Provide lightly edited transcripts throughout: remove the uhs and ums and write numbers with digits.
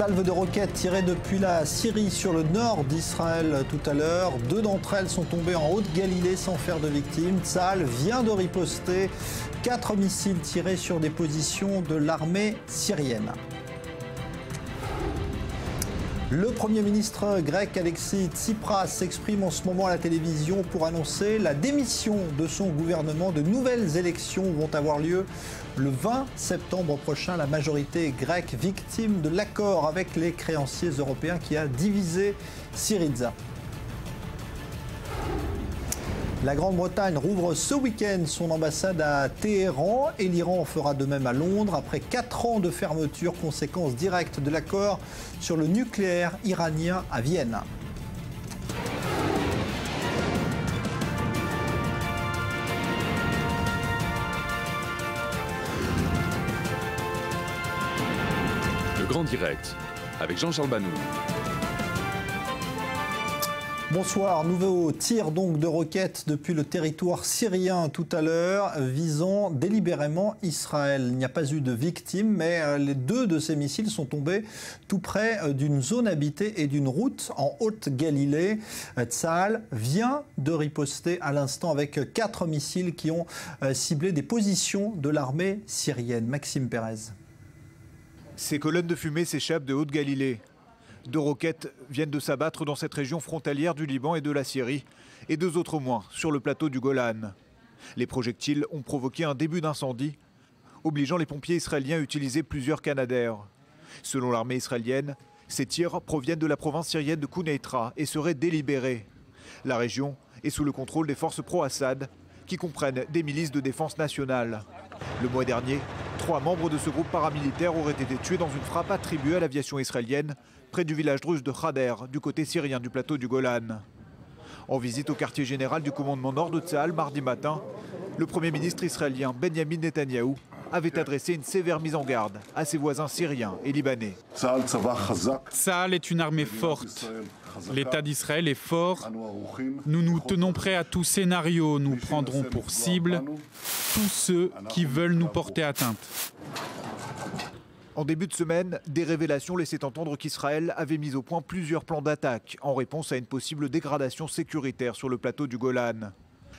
Salve de roquettes tirées depuis la Syrie sur le nord d'Israël tout à l'heure. 2 d'entre elles sont tombées en Haute-Galilée sans faire de victimes. Tsahal vient de riposter. 4 missiles tirés sur des positions de l'armée syrienne. Le Premier ministre grec Alexis Tsipras s'exprime en ce moment à la télévision pour annoncer la démission de son gouvernement. De nouvelles élections vont avoir lieu le 20 septembre prochain. La majorité grecque victime de l'accord avec les créanciers européens qui a divisé Syriza. La Grande-Bretagne rouvre ce week-end son ambassade à Téhéran et l'Iran en fera de même à Londres. Après 4 ans de fermeture, conséquence directe de l'accord sur le nucléaire iranien à Vienne. Le Grand Direct avec Jean-Charles Banou. Bonsoir. Nouveau tir donc de roquettes depuis le territoire syrien tout à l'heure, visant délibérément Israël. Il n'y a pas eu de victimes, mais les 2 de ces missiles sont tombés tout près d'une zone habitée et d'une route en Haute-Galilée. Tsahal vient de riposter à l'instant avec 4 missiles qui ont ciblé des positions de l'armée syrienne. Maxime Pérez. Ces colonnes de fumée s'échappent de Haute-Galilée. 2 roquettes viennent de s'abattre dans cette région frontalière du Liban et de la Syrie, et 2 autres au moins sur le plateau du Golan. Les projectiles ont provoqué un début d'incendie, obligeant les pompiers israéliens à utiliser plusieurs canadaires. Selon l'armée israélienne, ces tirs proviennent de la province syrienne de Quneitra et seraient délibérés. La région est sous le contrôle des forces pro-Assad, qui comprennent des milices de défense nationale. Le mois dernier, 3 membres de ce groupe paramilitaire auraient été tués dans une frappe attribuée à l'aviation israélienne près du village druze de Khader, du côté syrien du plateau du Golan. En visite au quartier général du commandement nord de Tsahal mardi matin, le Premier ministre israélien Benjamin Netanyahou avait adressé une sévère mise en garde à ses voisins syriens et libanais. Tsahal est une armée forte. L'État d'Israël est fort. Nous nous tenons prêts à tout scénario. Nous prendrons pour cible tous ceux qui veulent nous porter atteinte. En début de semaine, des révélations laissaient entendre qu'Israël avait mis au point plusieurs plans d'attaque en réponse à une possible dégradation sécuritaire sur le plateau du Golan.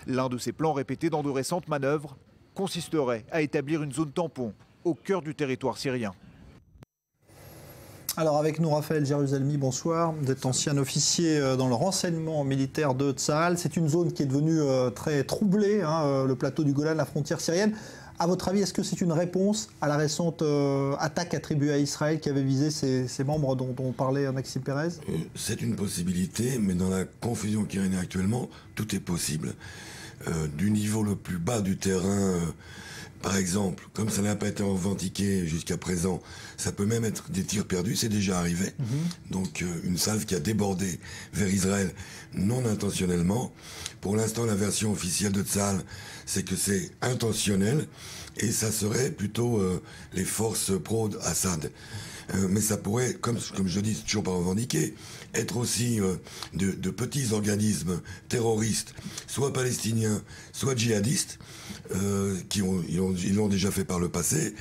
L'un de ces plans répétés dans de récentes manœuvres consisterait à établir une zone tampon au cœur du territoire syrien. Alors avec nous, Raphaël Jérusalemi, bonsoir. Vous êtes ancien officier dans le renseignement militaire de Tsahal. C'est une zone qui est devenue très troublée, le plateau du Golan, la frontière syrienne. À votre avis, est-ce que c'est une réponse à la récente attaque attribuée à Israël qui avait visé ces membres dont on parlait Maxime Pérez? C'est une possibilité, mais dans la confusion qui règne actuellement, tout est possible. Du niveau le plus bas du terrain, par exemple, comme ça n'a pas été revendiqué jusqu'à présent, ça peut même être des tirs perdus, c'est déjà arrivé. Donc une salve qui a débordé vers Israël non intentionnellement. Pour l'instant, la version officielle de Tsahal, c'est que c'est intentionnel et ça serait plutôt les forces pro-Assad. Mais ça pourrait, comme je dis, c'est toujours pas revendiqué, être aussi de petits organismes terroristes, soit palestiniens, soit djihadistes, ils l'ont déjà fait par le passé,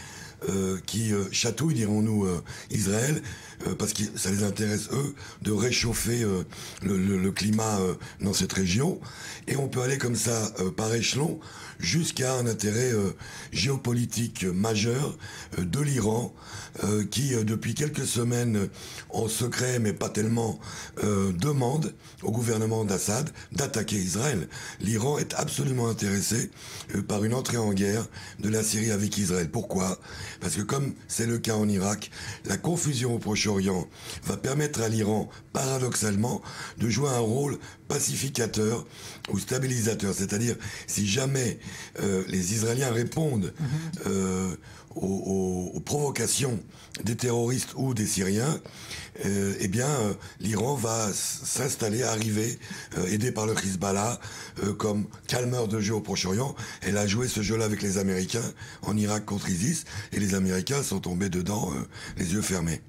qui chatouillent, dirons-nous, Israël, parce que ça les intéresse, eux, de réchauffer le climat dans cette région. Et on peut aller comme ça, par échelon, jusqu'à un intérêt géopolitique majeur de l'Iran, qui, depuis quelques semaines, en secret, mais pas tellement, demande au gouvernement d'Assad d'attaquer Israël. L'Iran est absolument intéressé par une entrée en guerre de la Syrie avec Israël. Pourquoi ? Parce que comme c'est le cas en Irak, la confusion au Proche-Orient va permettre à l'Iran, paradoxalement, de jouer un rôle pacificateur ou stabilisateur. C'est-à-dire, si jamais les Israéliens répondent aux provocations des terroristes ou des Syriens, l'Iran va s'installer, arriver, aidé par le Hezbollah, comme calmeur de jeu au Proche-Orient. Elle a joué ce jeu-là avec les Américains en Irak contre ISIS, et les Américains sont tombés dedans les yeux fermés.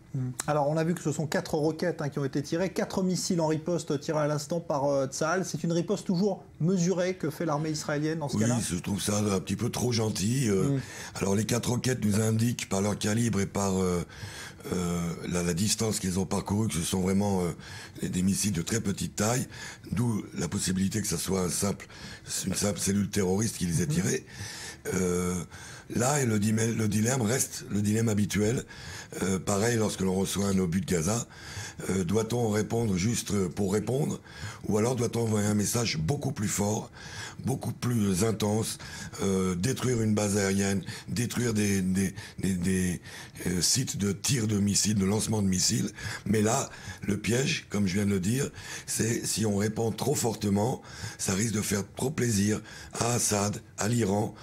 Alors on a vu que ce sont 4 roquettes qui ont été tirées, 4 missiles en riposte tirés à l'instant par Tsahal. C'est une riposte toujours mesurée que fait l'armée israélienne dans ce cas-là? Oui, je trouve ça un petit peu trop gentil. Alors les 4 roquettes nous indiquent par leur calibre et par la distance qu'ils ont parcourue que ce sont vraiment des missiles de très petite taille, d'où la possibilité que ce soit une simple cellule terroriste qui les ait tirés. Là, le dilemme reste le dilemme habituel. Pareil, lorsque l'on reçoit un obus de Gaza, doit-on répondre juste pour répondre, ou alors doit-on envoyer un message beaucoup plus fort, beaucoup plus intense, détruire une base aérienne, détruire des sites de tir de missiles, de lancement de missiles. Mais là, le piège, comme je viens de le dire, c'est si on répond trop fortement, ça risque de faire trop plaisir à Assad, à l'Iran.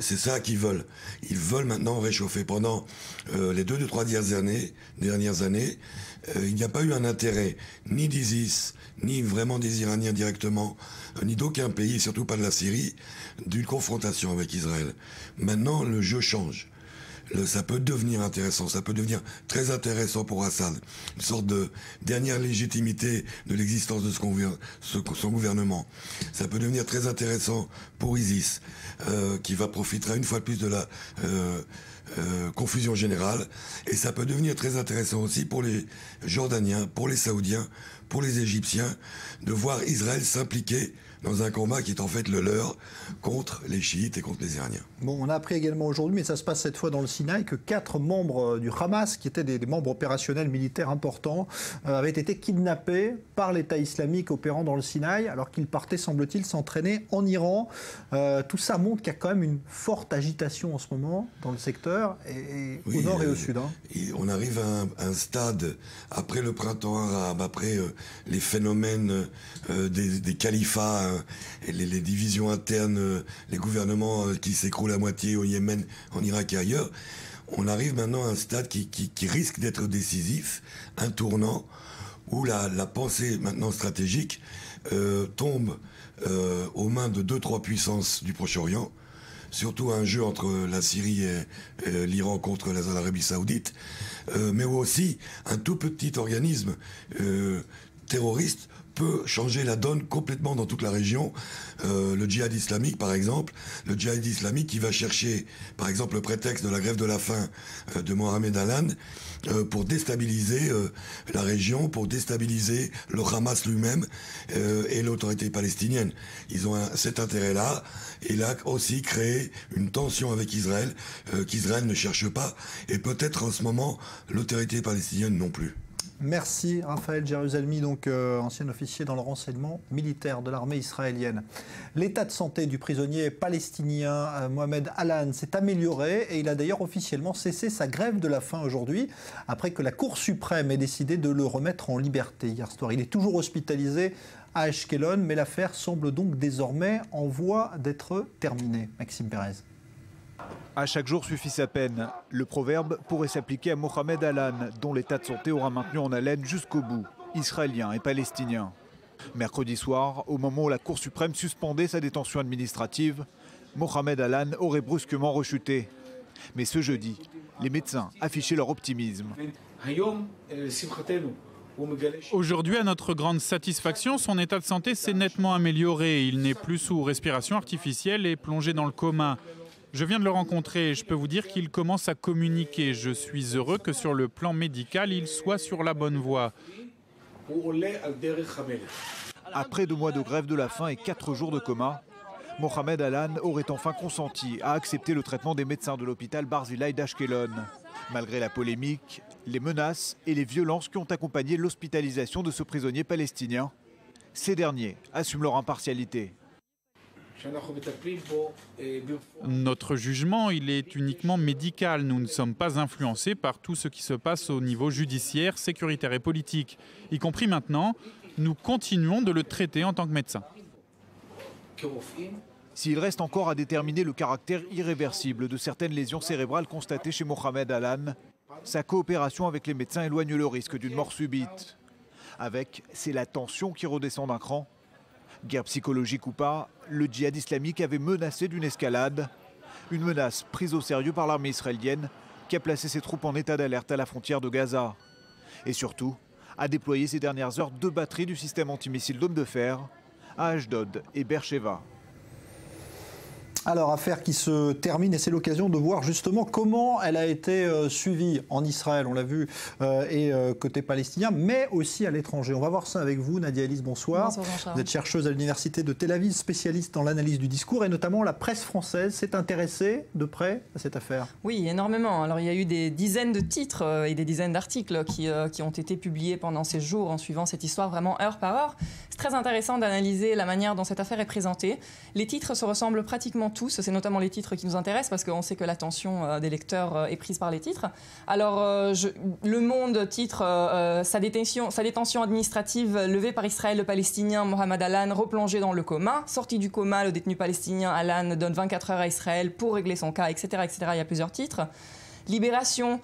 C'est ça qu'ils veulent. Ils veulent maintenant réchauffer. Pendant les 2-3 dernières années, il n'y a pas eu un intérêt ni d'ISIS, ni vraiment des Iraniens directement, ni d'aucun pays, surtout pas de la Syrie, d'une confrontation avec Israël. Maintenant, le jeu change. Ça peut devenir intéressant, ça peut devenir très intéressant pour Assad. Une sorte de dernière légitimité de l'existence de son gouvernement. Ça peut devenir très intéressant pour ISIS, qui profitera une fois de plus de la confusion générale. Et ça peut devenir très intéressant aussi pour les Jordaniens, pour les Saoudiens, pour les Égyptiens, de voir Israël s'impliquer dans un combat qui est en fait le leur contre les chiites et contre les Iraniens. Bon, on a appris également aujourd'hui, mais ça se passe cette fois dans le Sinaï, que 4 membres du Hamas, qui étaient des membres opérationnels militaires importants, avaient été kidnappés par l'État islamique opérant dans le Sinaï, alors qu'ils partaient, semble-t-il, s'entraîner en Iran. Tout ça montre qu'il y a quand même une forte agitation en ce moment dans le secteur, oui, au nord et au sud. On arrive à un stade, après le printemps arabe, après les phénomènes des califats, et les divisions internes, les gouvernements qui s'écroulent à moitié au Yémen, en Irak et ailleurs, on arrive maintenant à un stade qui risque d'être décisif, un tournant où la pensée maintenant stratégique tombe aux mains de 2-3 puissances du Proche-Orient, surtout un jeu entre la Syrie et l'Iran contre l'Arabie Saoudite, mais aussi un tout petit organisme terroriste peut changer la donne complètement dans toute la région. Le djihad islamique, par exemple, le djihad islamique qui va chercher, par exemple, le prétexte de la grève de la faim de Mohamed Alan pour déstabiliser la région, pour déstabiliser le Hamas lui-même et l'autorité palestinienne. Ils ont cet intérêt-là, et là aussi créer une tension avec Israël qu'Israël ne cherche pas, et peut-être en ce moment l'autorité palestinienne non plus. Merci Raphaël Jérusalemi, donc ancien officier dans le renseignement militaire de l'armée israélienne. L'état de santé du prisonnier palestinien Mohamed Alan s'est amélioré et il a d'ailleurs officiellement cessé sa grève de la faim aujourd'hui après que la Cour suprême ait décidé de le remettre en liberté hier soir. Il est toujours hospitalisé à Ashkelon, mais l'affaire semble donc désormais en voie d'être terminée. Maxime Pérez. À chaque jour suffit sa peine. Le proverbe pourrait s'appliquer à Mohamed Alan, dont l'état de santé aura maintenu en haleine jusqu'au bout, israélien et palestinien. Mercredi soir, au moment où la Cour suprême suspendait sa détention administrative, Mohamed Alan aurait brusquement rechuté. Mais ce jeudi, les médecins affichaient leur optimisme. Aujourd'hui, à notre grande satisfaction, son état de santé s'est nettement amélioré. Il n'est plus sous respiration artificielle et plongé dans le coma. Je viens de le rencontrer et je peux vous dire qu'il commence à communiquer. Je suis heureux que sur le plan médical, il soit sur la bonne voie. Après 2 mois de grève de la faim et 4 jours de coma, Mohamed Alan aurait enfin consenti à accepter le traitement des médecins de l'hôpital Barzilai d'Ashkelon. Malgré la polémique, les menaces et les violences qui ont accompagné l'hospitalisation de ce prisonnier palestinien, ces derniers assument leur impartialité. Notre jugement, il est uniquement médical. Nous ne sommes pas influencés par tout ce qui se passe au niveau judiciaire, sécuritaire et politique. Y compris maintenant, nous continuons de le traiter en tant que médecin. S'il reste encore à déterminer le caractère irréversible de certaines lésions cérébrales constatées chez Mohamed Alan, sa coopération avec les médecins éloigne le risque d'une mort subite. Avec, c'est la tension qui redescend d'un cran. Guerre psychologique ou pas, le djihad islamique avait menacé d'une escalade. Une menace prise au sérieux par l'armée israélienne qui a placé ses troupes en état d'alerte à la frontière de Gaza. Et surtout, a déployé ces dernières heures 2 batteries du système antimissile Dôme de Fer à Ashdod et Beersheva. Alors, affaire qui se termine et c'est l'occasion de voir justement comment elle a été suivie en Israël, on l'a vu, et côté palestinien, mais aussi à l'étranger. On va voir ça avec vous, Nadia Ellis, bonsoir. Bonsoir Jean-Charles. Vous êtes chercheuse à l'Université de Tel Aviv, spécialiste dans l'analyse du discours, et notamment la presse française s'est intéressée de près à cette affaire. Oui, énormément. Alors, il y a eu des dizaines de titres et des dizaines d'articles qui ont été publiés pendant ces jours en suivant cette histoire vraiment heure par heure. C'est très intéressant d'analyser la manière dont cette affaire est présentée. Les titres se ressemblent pratiquement tous, c'est notamment les titres qui nous intéressent parce qu'on sait que l'attention des lecteurs est prise par les titres. Alors, Le Monde titre sa détention administrative levée par Israël, le Palestinien Mohamed Alan replongé dans le coma. Sorti du coma, le détenu palestinien Alan donne 24 heures à Israël pour régler son cas, etc., etc. Il y a plusieurs titres. Libération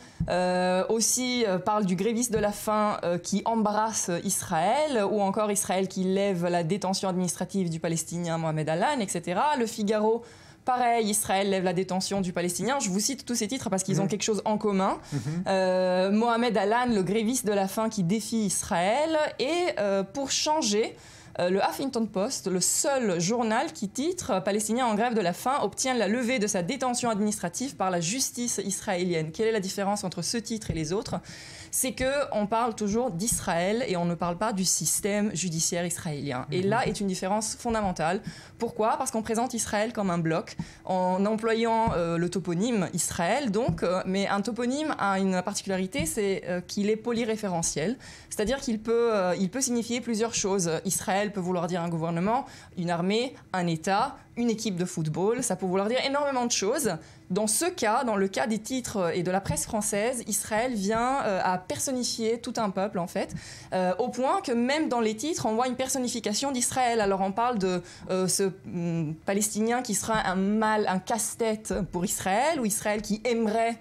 aussi parle du gréviste de la faim qui embrasse Israël, ou encore Israël qui lève la détention administrative du Palestinien Mohamed Alan, etc. Le Figaro, pareil, Israël lève la détention du Palestinien. Je vous cite tous ces titres parce qu'ils ont quelque chose en commun. Mohamed Alan, le gréviste de la faim qui défie Israël. Et pour changer, le Huffington Post, le seul journal qui titre « Palestinien en grève de la faim obtient la levée de sa détention administrative par la justice israélienne ». Quelle est la différence entre ce titre et les autres ? C'est qu'on parle toujours d'Israël et on ne parle pas du système judiciaire israélien. Et là est une différence fondamentale. Pourquoi ? Parce qu'on présente Israël comme un bloc en employant le toponyme Israël, donc, mais un toponyme a une particularité, c'est qu'il est polyréférentiel. C'est-à-dire qu'il peut signifier plusieurs choses. Israël peut vouloir dire un gouvernement, une armée, un État, une équipe de football, ça peut vouloir dire énormément de choses. Dans ce cas, dans le cas des titres et de la presse française, Israël vient à personnifier tout un peuple, en fait, au point que même dans les titres, on voit une personnification d'Israël. Alors on parle de ce Palestinien qui sera un casse-tête pour Israël, ou Israël qui aimerait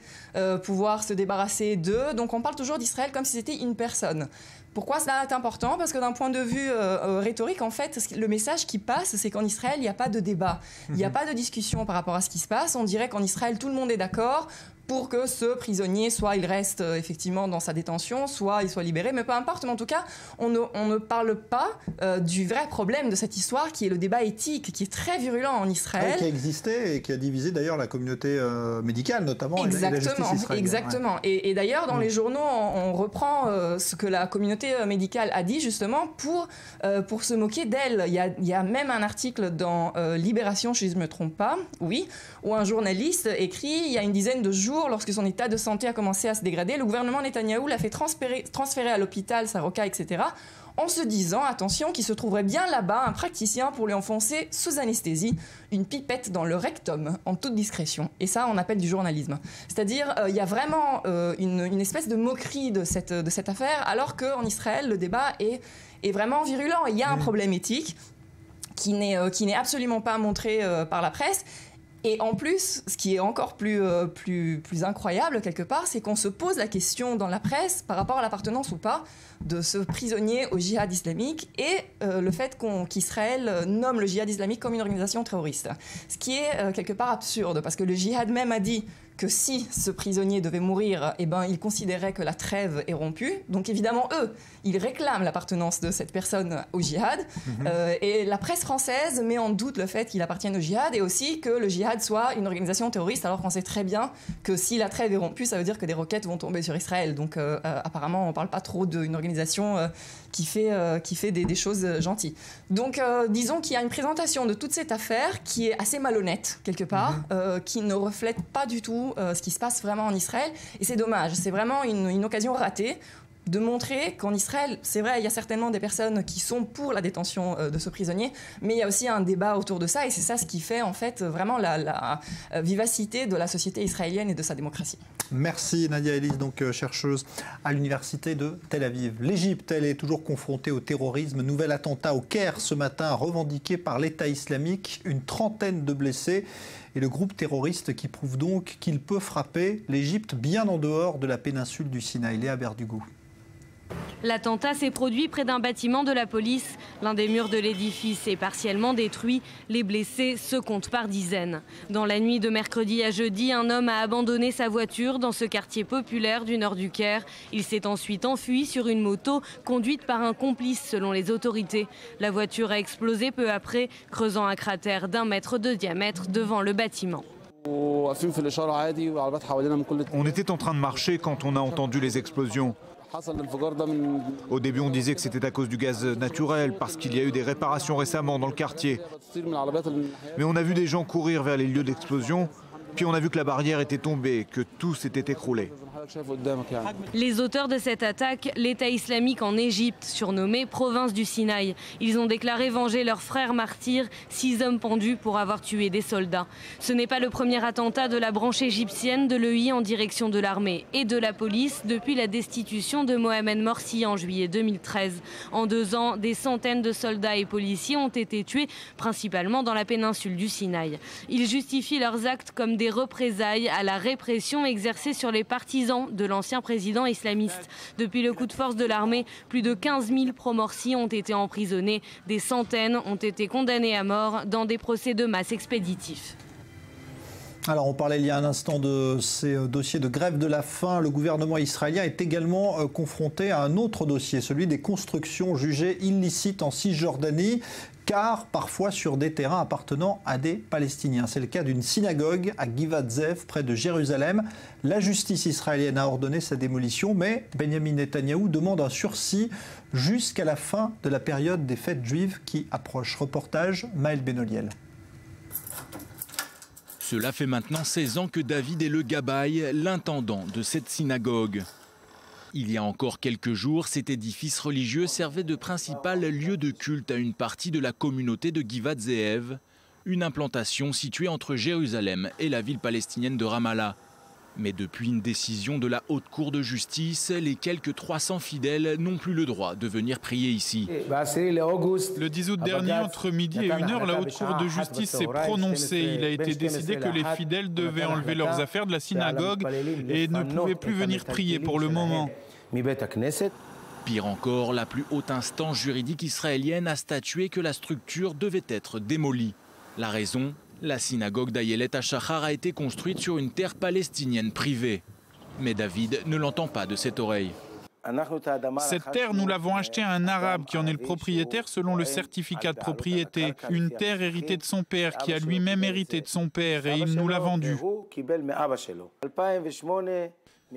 pouvoir se débarrasser d'eux. Donc on parle toujours d'Israël comme si c'était une personne. Pourquoi cela est important ? Parce que d'un point de vue rhétorique, en fait, le message qui passe, c'est qu'en Israël, il n'y a pas de débat. Il n'y a pas de discussion par rapport à ce qui se passe. On dirait qu'en Israël, tout le monde est d'accord pour que ce prisonnier, soit il reste effectivement dans sa détention, soit il soit libéré, mais peu importe. Mais en tout cas, on ne parle pas du vrai problème de cette histoire, qui est le débat éthique, qui est très virulent en Israël. Qui a existé et qui a divisé d'ailleurs la communauté médicale, notamment, et la justice israélienne. Exactement. Ouais. Et d'ailleurs, dans les journaux, on reprend ce que la communauté médicale a dit, justement, pour se moquer d'elle. Il y a même un article dans Libération, si je ne me trompe pas, oui, où un journaliste écrit, il y a une dizaine de jours, lorsque son état de santé a commencé à se dégrader, le gouvernement Netanyahou l'a fait transférer à l'hôpital Soroka, etc., en se disant, attention, qu'il se trouverait bien là-bas un praticien pour lui enfoncer sous anesthésie une pipette dans le rectum, en toute discrétion. Et ça, on appelle du journalisme. C'est-à-dire, il y a vraiment une espèce de moquerie de cette affaire, alors qu'en Israël, le débat est vraiment virulent. Il y a un problème éthique qui n'est absolument pas montré par la presse. Et en plus, ce qui est encore plus incroyable quelque part, c'est qu'on se pose la question dans la presse par rapport à l'appartenance ou pas de ce prisonnier au djihad islamique et le fait qu'Israël nomme le djihad islamique comme une organisation terroriste. Ce qui est quelque part absurde, parce que le djihad même a dit que si ce prisonnier devait mourir, il considérait que la trêve est rompue. Donc évidemment, eux, ils réclament l'appartenance de cette personne au djihad. Et la presse française met en doute le fait qu'il appartienne au djihad et aussi que le djihad soit une organisation terroriste, alors qu'on sait très bien que si la trêve est rompue, ça veut dire que des roquettes vont tomber sur Israël. Donc apparemment, on ne parle pas trop d'une organisation qui fait des choses gentilles. Donc disons qu'il y a une présentation de toute cette affaire qui est assez malhonnête, quelque part, qui ne reflète pas du tout ce qui se passe vraiment en Israël. Et c'est dommage, c'est vraiment une occasion ratée de montrer qu'en Israël, c'est vrai, il y a certainement des personnes qui sont pour la détention de ce prisonnier, mais il y a aussi un débat autour de ça, et c'est ça ce qui fait en fait vraiment la vivacité de la société israélienne et de sa démocratie. Merci Nadia Ellis, donc chercheuse à l'université de Tel Aviv. L'Égypte, elle est toujours confrontée au terrorisme. Nouvel attentat au Caire ce matin, revendiqué par l'État islamique, une trentaine de blessés. Et le groupe terroriste qui prouve donc qu'il peut frapper l'Égypte bien en dehors de la péninsule du Sinaï. Léa Berdugou. L'attentat s'est produit près d'un bâtiment de la police. L'un des murs de l'édifice est partiellement détruit. Les blessés se comptent par dizaines. Dans la nuit de mercredi à jeudi, un homme a abandonné sa voiture dans ce quartier populaire du nord du Caire. Il s'est ensuite enfui sur une moto conduite par un complice selon les autorités. La voiture a explosé peu après, creusant un cratère d'1 mètre de diamètre devant le bâtiment. On était en train de marcher quand on a entendu les explosions. Au début, on disait que c'était à cause du gaz naturel, parce qu'il y a eu des réparations récemment dans le quartier. Mais on a vu des gens courir vers les lieux d'explosion, puis on a vu que la barrière était tombée, que tout s'était écroulé. Les auteurs de cette attaque, l'État islamique en Égypte, surnommé province du Sinaï. Ils ont déclaré venger leurs frères martyrs, 6 hommes pendus pour avoir tué des soldats. Ce n'est pas le premier attentat de la branche égyptienne de l'EI en direction de l'armée et de la police depuis la destitution de Mohamed Morsi en juillet 2013. En 2 ans, des centaines de soldats et policiers ont été tués, principalement dans la péninsule du Sinaï. Ils justifient leurs actes comme des représailles à la répression exercée sur les partisans de l'ancien président islamiste. Depuis le coup de force de l'armée, plus de 15 000 pro-Morsi ont été emprisonnés. Des centaines ont été condamnés à mort dans des procès de masse expéditifs. Alors on parlait il y a un instant de ces dossiers de grève de la faim. Le gouvernement israélien est également confronté à un autre dossier, celui des constructions jugées illicites en Cisjordanie, car parfois sur des terrains appartenant à des Palestiniens. C'est le cas d'une synagogue à Givat Zev, près de Jérusalem. La justice israélienne a ordonné sa démolition, mais Benjamin Netanyahou demande un sursis jusqu'à la fin de la période des fêtes juives qui approche. Reportage Maël Benoliel. Cela fait maintenant 16 ans que David est le Gabbai, l'intendant de cette synagogue. Il y a encore quelques jours, cet édifice religieux servait de principal lieu de culte à une partie de la communauté de Givat Zeev, une implantation située entre Jérusalem et la ville palestinienne de Ramallah. Mais depuis une décision de la Haute Cour de justice, les quelques 300 fidèles n'ont plus le droit de venir prier ici. Le 10 août dernier, entre midi et 1h, la Haute Cour de justice s'est prononcée. Il a été décidé que les fidèles devaient enlever leurs affaires de la synagogue et ne pouvaient plus venir prier pour le moment. Pire encore, la plus haute instance juridique israélienne a statué que la structure devait être démolie. La raison ? La synagogue d'Ayelet HaShachar a été construite sur une terre palestinienne privée. Mais David ne l'entend pas de cette oreille. Cette terre, nous l'avons achetée à un arabe qui en est le propriétaire selon le certificat de propriété. Une terre héritée de son père, qui a lui-même hérité de son père, et il nous l'a vendue.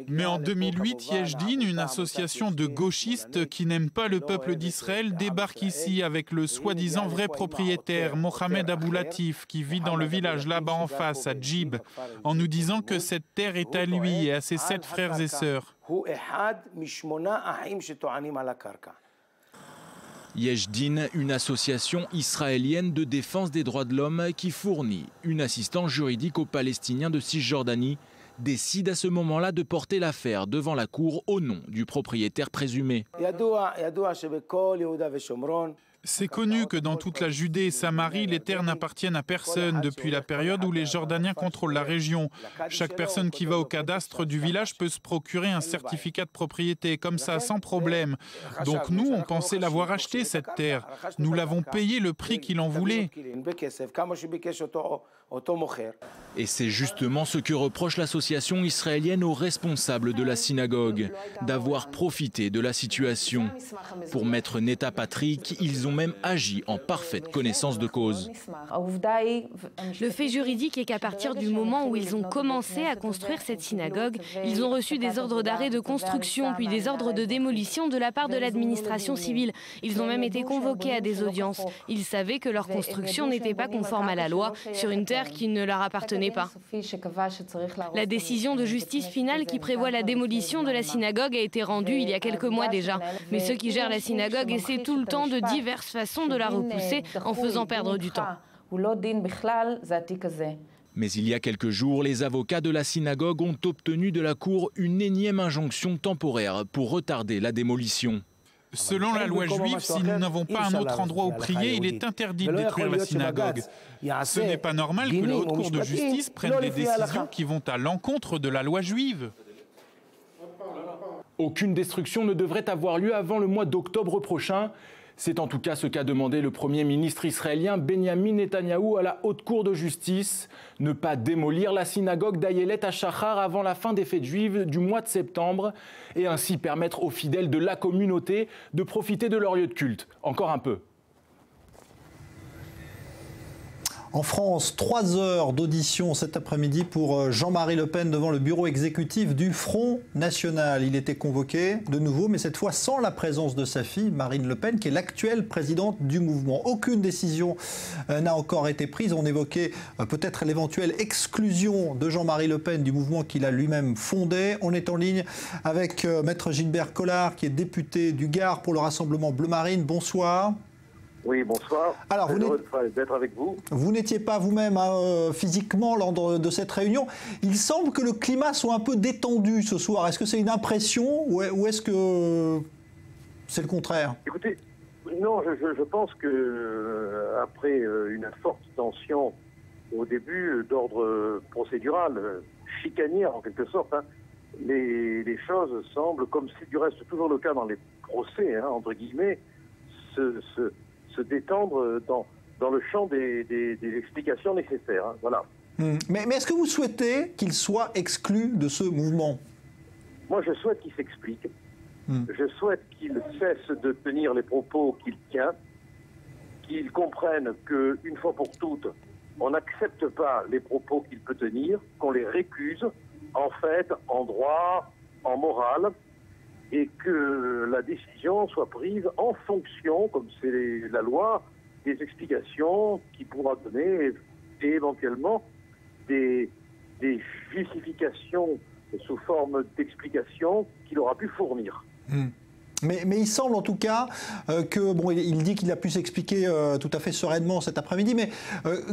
Mais en 2008, Yesh Din, une association de gauchistes qui n'aiment pas le peuple d'Israël, débarque ici avec le soi-disant vrai propriétaire, Mohamed Aboulatif, qui vit dans le village là-bas en face, à Djib, en nous disant que cette terre est à lui et à ses 7 frères et sœurs. Yesh Din, une association israélienne de défense des droits de l'homme qui fournit une assistance juridique aux Palestiniens de Cisjordanie, décide à ce moment-là de porter l'affaire devant la cour au nom du propriétaire présumé. C'est connu que dans toute la Judée et Samarie, les terres n'appartiennent à personne depuis la période où les Jordaniens contrôlent la région. Chaque personne qui va au cadastre du village peut se procurer un certificat de propriété, comme ça, sans problème. Donc nous, on pensait l'avoir acheté, cette terre. Nous l'avons payé le prix qu'il en voulait. Et c'est justement ce que reproche l'association israélienne aux responsables de la synagogue, d'avoir profité de la situation. Pour maître Neta Patrick, ils ont même agi en parfaite connaissance de cause. Le fait juridique est qu'à partir du moment où ils ont commencé à construire cette synagogue, ils ont reçu des ordres d'arrêt de construction, puis des ordres de démolition de la part de l'administration civile. Ils ont même été convoqués à des audiences. Ils savaient que leur construction n'était pas conforme à la loi sur une terre qui ne leur appartenait pas. La décision de justice finale qui prévoit la démolition de la synagogue a été rendue il y a quelques mois déjà. Mais ceux qui gèrent la synagogue essaient tout le temps de diverses façons de la repousser en faisant perdre du temps. Mais il y a quelques jours, les avocats de la synagogue ont obtenu de la cour une énième injonction temporaire pour retarder la démolition. Selon la loi juive, si nous n'avons pas un autre endroit où prier, il est interdit de détruire la synagogue. Ce n'est pas normal que la Haute Cour de justice prenne des décisions qui vont à l'encontre de la loi juive. Aucune destruction ne devrait avoir lieu avant le mois d'octobre prochain. C'est en tout cas ce qu'a demandé le Premier ministre israélien Benjamin Netanyahou à la Haute Cour de justice. Ne pas démolir la synagogue d'Ayelet HaShachar avant la fin des fêtes juives du mois de septembre et ainsi permettre aux fidèles de la communauté de profiter de leur lieu de culte. Encore un peu. En France, 3 heures d'audition cet après-midi pour Jean-Marie Le Pen devant le bureau exécutif du Front National. Il était convoqué de nouveau, mais cette fois sans la présence de sa fille, Marine Le Pen, qui est l'actuelle présidente du mouvement. Aucune décision n'a encore été prise. On évoquait peut-être l'éventuelle exclusion de Jean-Marie Le Pen du mouvement qu'il a lui-même fondé. On est en ligne avec Maître Gilbert Collard, qui est député du Gard pour le Rassemblement Bleu Marine. Bonsoir. Oui, bonsoir. Alors, heureux d'être avec vous. Vous n'étiez pas vous-même physiquement lors de cette réunion. Il semble que le climat soit un peu détendu ce soir. Est-ce que c'est une impression ou est-ce que c'est le contraire? Écoutez, non, je pense que après une forte tension au début d'ordre procédural, chicanière en quelque sorte, les choses semblent, comme c'est du reste toujours le cas dans les procès, entre guillemets, se détendre dans le champ des explications nécessaires. Voilà. Mais est-ce que vous souhaitez qu'il soit exclu de ce mouvement? Moi, je souhaite qu'il s'explique. Je souhaite qu'il cesse de tenir les propos qu'il tient, qu'il comprenne qu'une fois pour toutes, on n'accepte pas les propos qu'il peut tenir, qu'on les récuse, en fait, en droit, en morale, et que la décision soit prise en fonction, comme c'est la loi, des explications qu'il pourra donner et éventuellement des justifications sous forme d'explications qu'il aura pu fournir. Mais il semble en tout cas que, bon, il dit qu'il a pu s'expliquer tout à fait sereinement cet après-midi, mais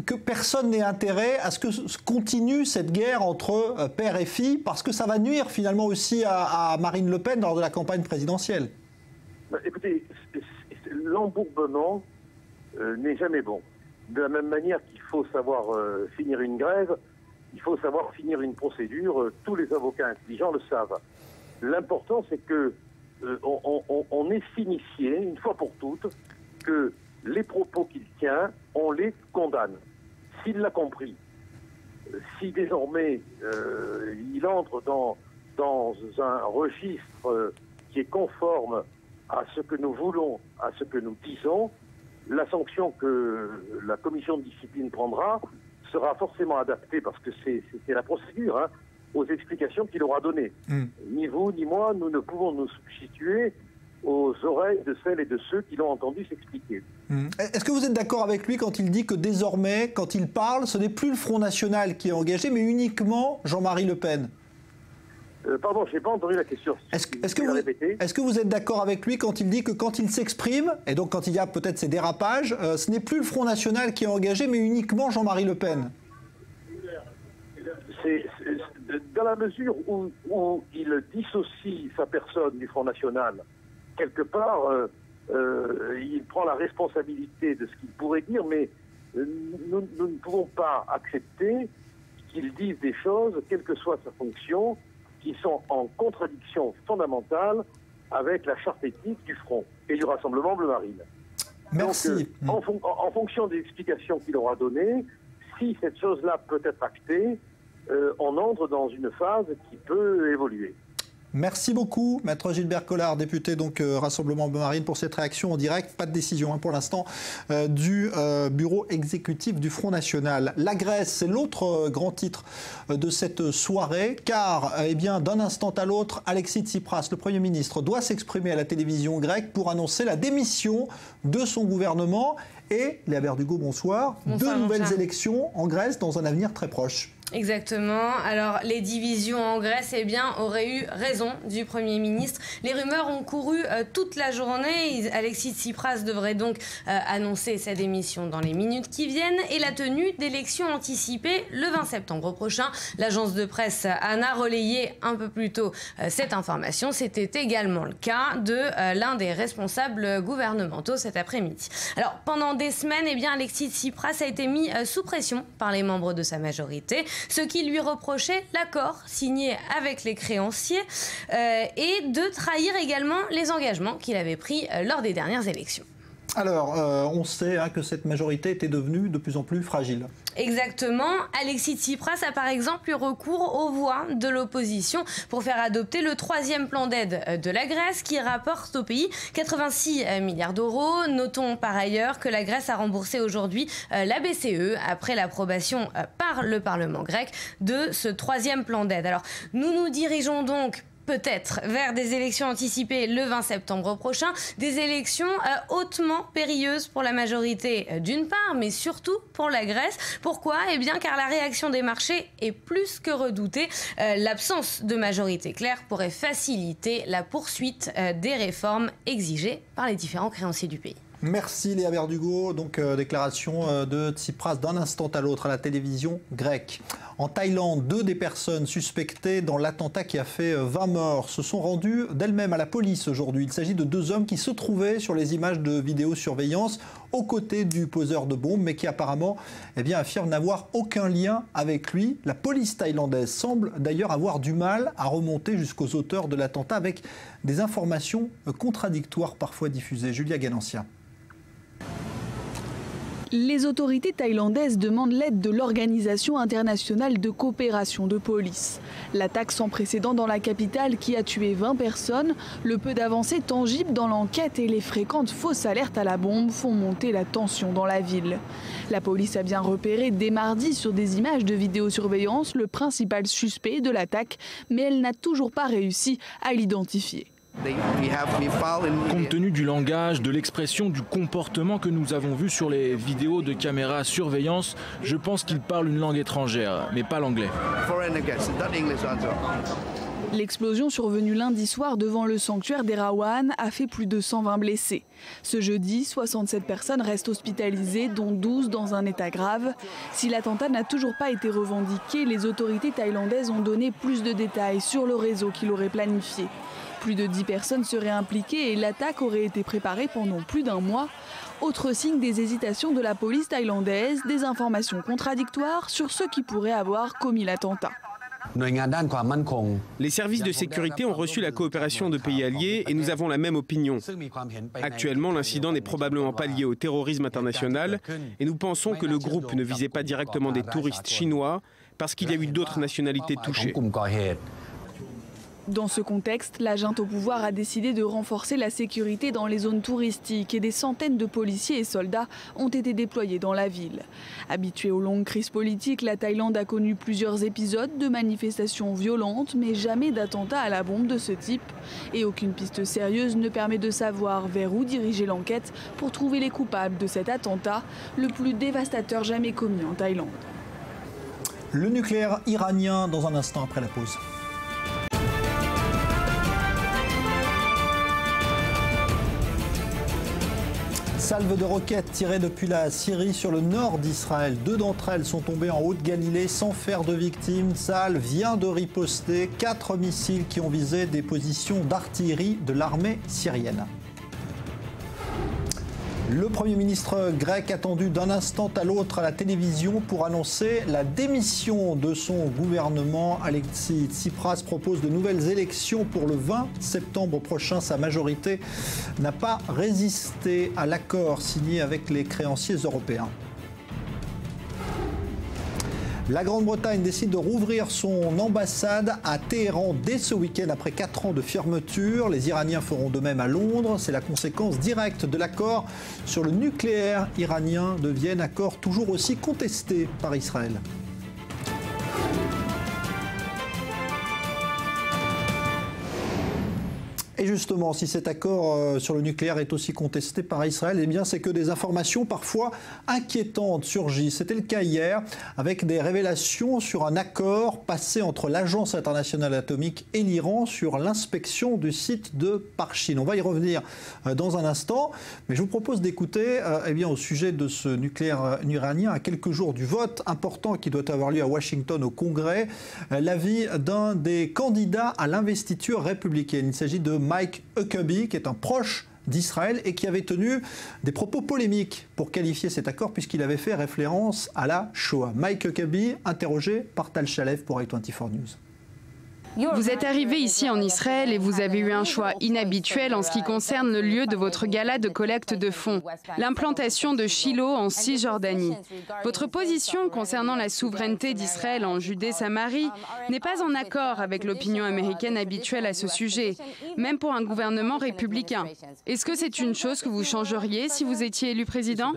que personne n'ait intérêt à ce que continue cette guerre entre père et fille, parce que ça va nuire finalement aussi à Marine Le Pen lors de la campagne présidentielle. Écoutez, l'embourbement n'est jamais bon. De la même manière qu'il faut savoir finir une grève, il faut savoir finir une procédure. Tous les avocats intelligents le savent. L'important, c'est que on est signifié, une fois pour toutes, que les propos qu'il tient, on les condamne. S'il l'a compris, si désormais il entre dans un registre qui est conforme à ce que nous voulons, à ce que nous disons, la sanction que la commission de discipline prendra sera forcément adaptée, parce que c'est la procédure, aux explications qu'il aura données. Ni vous, ni moi, nous ne pouvons nous substituer aux oreilles de celles et de ceux qui l'ont entendu s'expliquer. Est-ce que vous êtes d'accord avec lui quand il dit que désormais, quand il parle, ce n'est plus le Front National qui est engagé, mais uniquement Jean-Marie Le Pen? Pardon, je n'ai pas entendu la question. Est-ce que vous êtes d'accord avec lui quand il dit que quand il s'exprime, et donc quand il y a peut-être ces dérapages, ce n'est plus le Front National qui est engagé, mais uniquement Jean-Marie Le Pen? Dans la mesure où il dissocie sa personne du Front National, quelque part, il prend la responsabilité de ce qu'il pourrait dire, mais nous ne pouvons pas accepter qu'il dise des choses, quelle que soit sa fonction, qui sont en contradiction fondamentale avec la charte éthique du Front et du Rassemblement Bleu Marine. Merci. Donc, en fonction des explications qu'il aura données, si cette chose-là peut être actée, on entre dans une phase qui peut évoluer. Merci beaucoup, Maître Gilbert Collard, député donc Rassemblement Bleu Marine, pour cette réaction en direct. Pas de décision pour l'instant du bureau exécutif du Front National. La Grèce, c'est l'autre grand titre de cette soirée, car eh bien, d'un instant à l'autre, Alexis Tsipras, le Premier ministre, doit s'exprimer à la télévision grecque pour annoncer la démission de son gouvernement. Et, Léa Berdugo, bonsoir. Bonsoir, 2 nouvelles élections en Grèce dans un avenir très proche. Exactement. Alors, les divisions en Grèce, eh bien, auraient eu raison du Premier ministre. Les rumeurs ont couru toute la journée. Alexis Tsipras devrait donc annoncer sa démission dans les minutes qui viennent et la tenue d'élections anticipées le 20 septembre prochain. L'agence de presse ANA relayait un peu plus tôt cette information. C'était également le cas de l'un des responsables gouvernementaux cet après-midi. Alors, pendant des semaines, eh bien, Alexis Tsipras a été mis sous pression par les membres de sa majorité. ce qui lui reprochait l'accord signé avec les créanciers et de trahir également les engagements qu'il avait pris lors des dernières élections. Alors, on sait que cette majorité était devenue de plus en plus fragile. Exactement. Alexis Tsipras a par exemple eu recours aux voix de l'opposition pour faire adopter le 3e plan d'aide de la Grèce qui rapporte au pays 86 milliards d'euros. Notons par ailleurs que la Grèce a remboursé aujourd'hui la BCE après l'approbation par le Parlement grec de ce 3e plan d'aide. Alors, nous nous dirigeons donc peut-être vers des élections anticipées le 20 septembre prochain, des élections hautement périlleuses pour la majorité d'une part, mais surtout pour la Grèce. Pourquoi ? Eh bien car la réaction des marchés est plus que redoutée. L'absence de majorité claire pourrait faciliter la poursuite des réformes exigées par les différents créanciers du pays. Merci Léa Verdugo. Donc déclaration de Tsipras d'un instant à l'autre à la télévision grecque. En Thaïlande, 2 des personnes suspectées dans l'attentat qui a fait 20 morts se sont rendues d'elles-mêmes à la police aujourd'hui. Il s'agit de 2 hommes qui se trouvaient sur les images de vidéosurveillance aux côtés du poseur de bombes, mais qui apparemment affirment n'avoir aucun lien avec lui. La police thaïlandaise semble d'ailleurs avoir du mal à remonter jusqu'aux auteurs de l'attentat avec des informations contradictoires parfois diffusées. Julia Ganancia. Les autorités thaïlandaises demandent l'aide de l'Organisation internationale de coopération de police. L'attaque sans précédent dans la capitale qui a tué 20 personnes, le peu d'avancées tangibles dans l'enquête et les fréquentes fausses alertes à la bombe font monter la tension dans la ville. La police a bien repéré dès mardi sur des images de vidéosurveillance le principal suspect de l'attaque, mais elle n'a toujours pas réussi à l'identifier. Compte tenu du langage, de l'expression, du comportement que nous avons vu sur les vidéos de caméra surveillance, je pense qu'il parle une langue étrangère, mais pas l'anglais. L'explosion survenue lundi soir devant le sanctuaire d'Erawan a fait plus de 120 blessés. Ce jeudi, 67 personnes restent hospitalisées, dont 12 dans un état grave. Si l'attentat n'a toujours pas été revendiqué, les autorités thaïlandaises ont donné plus de détails sur le réseau qui l'aurait planifié. Plus de 10 personnes seraient impliquées et l'attaque aurait été préparée pendant plus d'1 mois. Autre signe des hésitations de la police thaïlandaise, des informations contradictoires sur ceux qui pourraient avoir commis l'attentat. Les services de sécurité ont reçu la coopération de pays alliés et nous avons la même opinion. Actuellement, l'incident n'est probablement pas lié au terrorisme international et nous pensons que le groupe ne visait pas directement des touristes chinois parce qu'il y a eu d'autres nationalités touchées. Dans ce contexte, la junte au pouvoir a décidé de renforcer la sécurité dans les zones touristiques et des centaines de policiers et soldats ont été déployés dans la ville. Habituée aux longues crises politiques, la Thaïlande a connu plusieurs épisodes de manifestations violentes, mais jamais d'attentats à la bombe de ce type. Et aucune piste sérieuse ne permet de savoir vers où diriger l'enquête pour trouver les coupables de cet attentat, le plus dévastateur jamais commis en Thaïlande. Le nucléaire iranien dans un instant après la pause. Salve de roquettes tirées depuis la Syrie sur le nord d'Israël. 2 d'entre elles sont tombées en Haute-Galilée sans faire de victimes. Tsahal vient de riposter 4 missiles qui ont visé des positions d'artillerie de l'armée syrienne. Le Premier ministre grec attendu d'un instant à l'autre à la télévision pour annoncer la démission de son gouvernement. Alexis Tsipras propose de nouvelles élections pour le 20 septembre prochain. Sa majorité n'a pas résisté à l'accord signé avec les créanciers européens. La Grande-Bretagne décide de rouvrir son ambassade à Téhéran dès ce week-end après 4 ans de fermeture. Les Iraniens feront de même à Londres. C'est la conséquence directe de l'accord sur le nucléaire iranien de Vienne, accord toujours aussi contesté par Israël. Et justement, si cet accord sur le nucléaire est aussi contesté par Israël, eh bien c'est que des informations parfois inquiétantes surgissent. C'était le cas hier avec des révélations sur un accord passé entre l'Agence internationale atomique et l'Iran sur l'inspection du site de Parchin. On va y revenir dans un instant, mais je vous propose d'écouter au sujet de ce nucléaire iranien, à quelques jours du vote important qui doit avoir lieu à Washington au Congrès, l'avis d'un des candidats à l'investiture républicaine. Il s'agit de Mike Huckabee, qui est un proche d'Israël et qui avait tenu des propos polémiques pour qualifier cet accord puisqu'il avait fait référence à la Shoah. Mike Huckabee, interrogé par Tal Shalev pour i24 News. Vous êtes arrivé ici en Israël et vous avez eu un choix inhabituel en ce qui concerne le lieu de votre gala de collecte de fonds, l'implantation de Shiloh en Cisjordanie. Votre position concernant la souveraineté d'Israël en Judée-Samarie n'est pas en accord avec l'opinion américaine habituelle à ce sujet, même pour un gouvernement républicain. Est-ce que c'est une chose que vous changeriez si vous étiez élu président?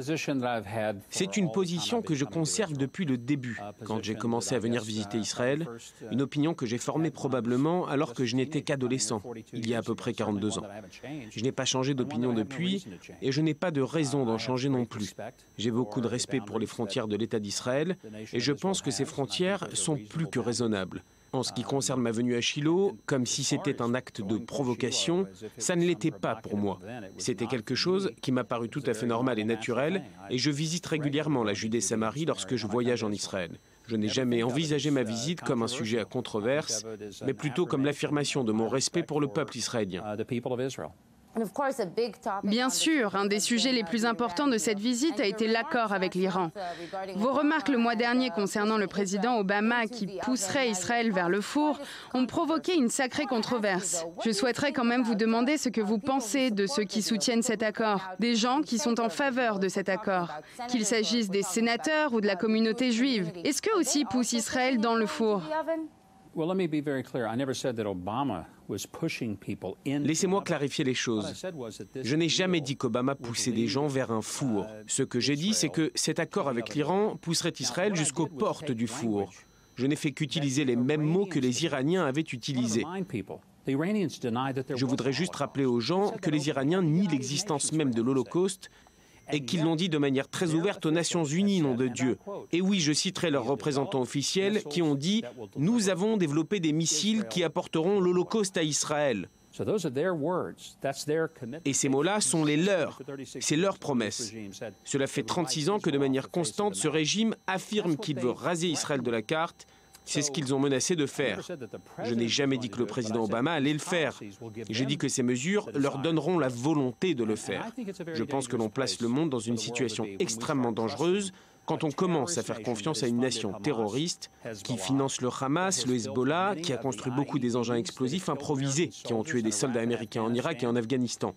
C'est une position que je conserve depuis le début, quand j'ai commencé à venir visiter Israël, une opinion que j'ai formée probablement alors que je n'étais qu'adolescent, il y a à peu près 42 ans. Je n'ai pas changé d'opinion depuis et je n'ai pas de raison d'en changer non plus. J'ai beaucoup de respect pour les frontières de l'État d'Israël et je pense que ces frontières sont plus que raisonnables. En ce qui concerne ma venue à Shiloh, comme si c'était un acte de provocation, ça ne l'était pas pour moi. C'était quelque chose qui m'a paru tout à fait normal et naturel et je visite régulièrement la Judée-Samarie lorsque je voyage en Israël. Je n'ai jamais envisagé ma visite comme un sujet à controverse, mais plutôt comme l'affirmation de mon respect pour le peuple israélien. Bien sûr, un des sujets les plus importants de cette visite a été l'accord avec l'Iran. Vos remarques le mois dernier concernant le président Obama qui pousserait Israël vers le four ont provoqué une sacrée controverse. Je souhaiterais quand même vous demander ce que vous pensez de ceux qui soutiennent cet accord, des gens qui sont en faveur de cet accord, qu'il s'agisse des sénateurs ou de la communauté juive. Est-ce qu'eux aussi poussent Israël dans le four ? Laissez-moi clarifier les choses. Je n'ai jamais dit qu'Obama poussait des gens vers un four. Ce que j'ai dit, c'est que cet accord avec l'Iran pousserait Israël jusqu'aux portes du four. Je n'ai fait qu'utiliser les mêmes mots que les Iraniens avaient utilisés. Je voudrais juste rappeler aux gens que les Iraniens nient l'existence même de l'Holocauste et qu'ils l'ont dit de manière très ouverte aux Nations Unies, nom de Dieu. Et oui, je citerai leurs représentants officiels qui ont dit « Nous avons développé des missiles qui apporteront l'Holocauste à Israël ». Et ces mots-là sont les leurs, c'est leur promesse. Cela fait 36 ans que de manière constante, ce régime affirme qu'il veut raser Israël de la carte. C'est ce qu'ils ont menacé de faire. Je n'ai jamais dit que le président Obama allait le faire. J'ai dit que ces mesures leur donneront la volonté de le faire. Je pense que l'on place le monde dans une situation extrêmement dangereuse quand on commence à faire confiance à une nation terroriste qui finance le Hamas, le Hezbollah, qui a construit beaucoup des engins explosifs improvisés qui ont tué des soldats américains en Irak et en Afghanistan.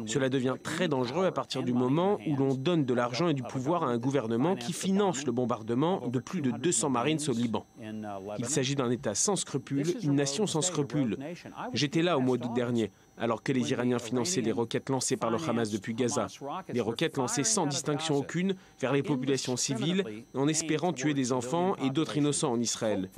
Cela devient très dangereux à partir du moment où l'on donne de l'argent et du pouvoir à un gouvernement qui finance le bombardement de plus de 200 Marines au Liban. Il s'agit d'un État sans scrupules, une nation sans scrupules. J'étais là au mois d'août dernier, alors que les Iraniens finançaient les roquettes lancées par le Hamas depuis Gaza. Des roquettes lancées sans distinction aucune vers les populations civiles, en espérant tuer des enfants et d'autres innocents en Israël.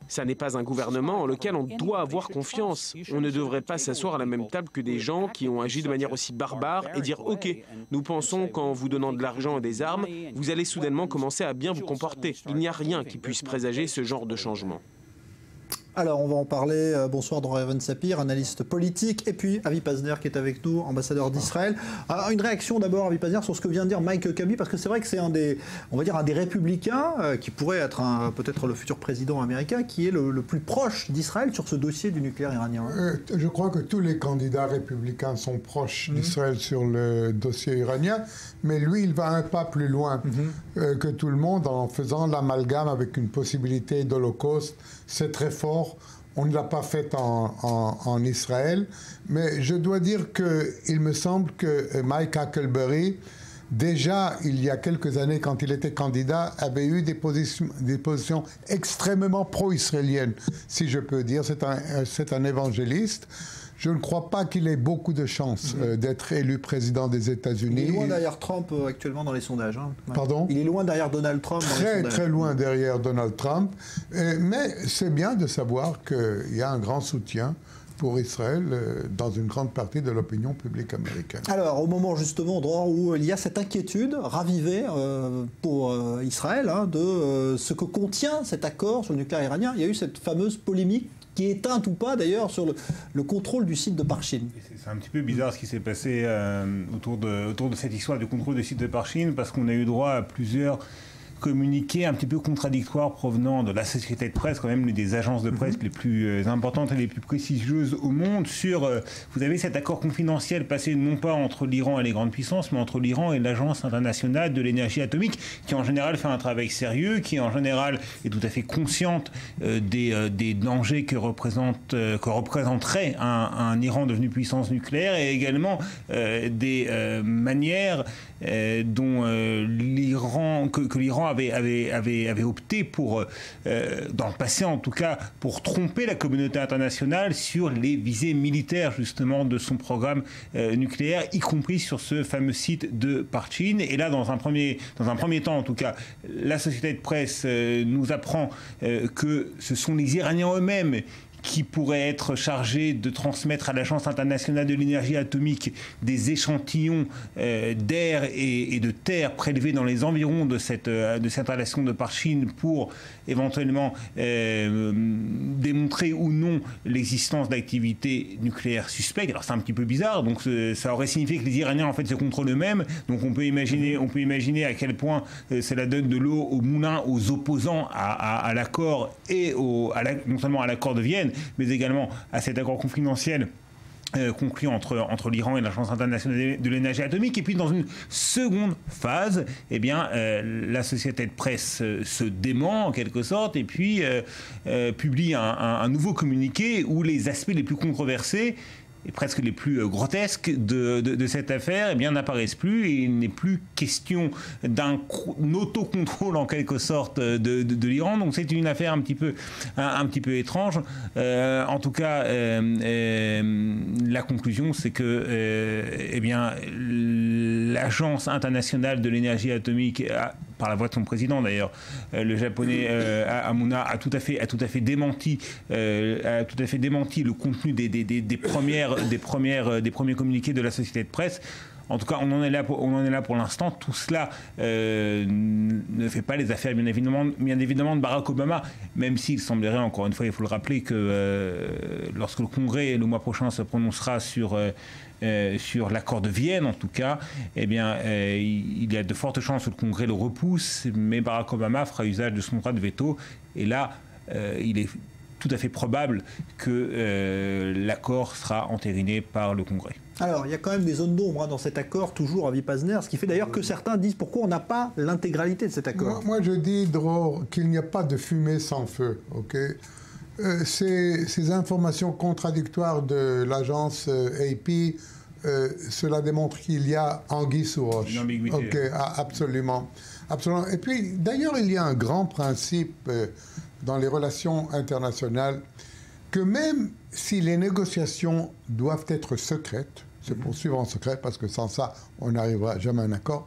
Ça n'est pas un gouvernement en lequel on doit avoir confiance. On ne devrait pas s'asseoir à la même table que des gens qui ont agi de manière aussi barbare et dire « Ok, nous pensons qu'en vous donnant de l'argent et des armes, vous allez soudainement commencer à bien vous comporter. » Il n'y a rien qui puisse présager ce genre de changement. Alors, on va en parler. Bonsoir, Doron Sapir, analyste politique. Et puis, Avi Pazner, qui est avec nous, ambassadeur d'Israël. Une réaction d'abord, Avi Pazner, sur ce que vient de dire Mike Huckabee, parce que c'est vrai que c'est un des républicains qui pourrait être peut-être le futur président américain, qui est le plus proche d'Israël sur ce dossier du nucléaire iranien. Je crois que tous les candidats républicains sont proches d'Israël sur le dossier iranien, mais lui, il va un pas plus loin que tout le monde en faisant l'amalgame avec une possibilité d'Holocauste. C'est très fort. On ne l'a pas fait en Israël. Mais je dois dire qu'il me semble que Mike Huckabee, déjà, il y a quelques années, quand il était candidat, avait eu des positions extrêmement pro-israéliennes, si je peux dire. C'est un évangéliste. Je ne crois pas qu'il ait beaucoup de chances d'être élu président des États-Unis. Il est loin derrière Trump actuellement dans les sondages. Hein. Pardon ? Il est loin derrière Donald Trump dans les sondages. Très loin derrière Donald Trump. Mais c'est bien de savoir qu'il y a un grand soutien pour Israël dans une grande partie de l'opinion publique américaine. Alors, au moment justement où il y a cette inquiétude ravivée pour Israël de ce que contient cet accord sur le nucléaire iranien, il y a eu cette fameuse polémique qui est éteinte ou pas d'ailleurs sur le contrôle du site de Parchin. C'est un petit peu bizarre ce qui s'est passé autour de cette histoire du contrôle du site de Parchin, parce qu'on a eu droit à plusieurs communiqués un petit peu contradictoires provenant de la société de presse, quand même des agences de presse les plus importantes et les plus prestigieuses au monde, sur, vous avez cet accord confidentiel passé non pas entre l'Iran et les grandes puissances, mais entre l'Iran et l'Agence internationale de l'énergie atomique, qui en général fait un travail sérieux, qui en général est tout à fait consciente des dangers que représenterait un Iran devenu puissance nucléaire, et également des manières dont l'Iran avait opté pour, dans le passé en tout cas, pour tromper la communauté internationale sur les visées militaires justement de son programme nucléaire, y compris sur ce fameux site de Parchin. Et là, dans un premier temps en tout cas, la société de presse nous apprend que ce sont les Iraniens eux-mêmes qui pourrait être chargé de transmettre à l'Agence internationale de l'énergie atomique des échantillons d'air et de terre prélevés dans les environs de cette installation de Parchin pour éventuellement démontrer ou non l'existence d'activités nucléaires suspectes. Alors c'est un petit peu bizarre, donc ça aurait signifié que les Iraniens en fait se contrôlent eux-mêmes, donc on peut imaginer à quel point cela donne de l'eau au moulin aux opposants à l'accord et non seulement à l'accord de Vienne, mais également à cet accord confidentiel conclu entre l'Iran et l'Agence internationale de l'énergie atomique. Et puis dans une seconde phase, eh bien, la société de presse se dément en quelque sorte et puis publie un nouveau communiqué où les aspects les plus controversés et presque les plus grotesques de cette affaire, eh bien, n'apparaissent plus, et il n'est plus question d'un autocontrôle en quelque sorte de l'Iran. Donc c'est une affaire un petit peu étrange. En tout cas, la conclusion, c'est que eh bien, l'Agence internationale de l'énergie atomique par la voix de son président d'ailleurs, le japonais Hamuna a tout à fait démenti le contenu des premiers communiqués de la société de presse. En tout cas, on en est là pour l'instant. Tout cela ne fait pas les affaires, bien évidemment, de Barack Obama, même s'il semblerait, encore une fois, il faut le rappeler, que lorsque le Congrès, le mois prochain, se prononcera sur l'accord de Vienne, en tout cas, eh bien, il y a de fortes chances que le Congrès le repousse, mais Barack Obama fera usage de son droit de veto. Et là, il est tout à fait probable que l'accord sera entériné par le Congrès. Alors, il y a quand même des zones d'ombre dans cet accord, toujours à Vipasner, ce qui fait d'ailleurs que certains disent pourquoi on n'a pas l'intégralité de cet accord. Moi je dis, Dror, qu'il n'y a pas de fumée sans feu, ok ? Ces informations contradictoires de l'agence AP, cela démontre qu'il y a anguille sous roche. Une ambiguïté. Ok, absolument. Absolument. Et puis, d'ailleurs, il y a un grand principe dans les relations internationales que même si les négociations doivent être secrètes, se poursuivre en secret, parce que sans ça, on n'arrivera jamais à un accord,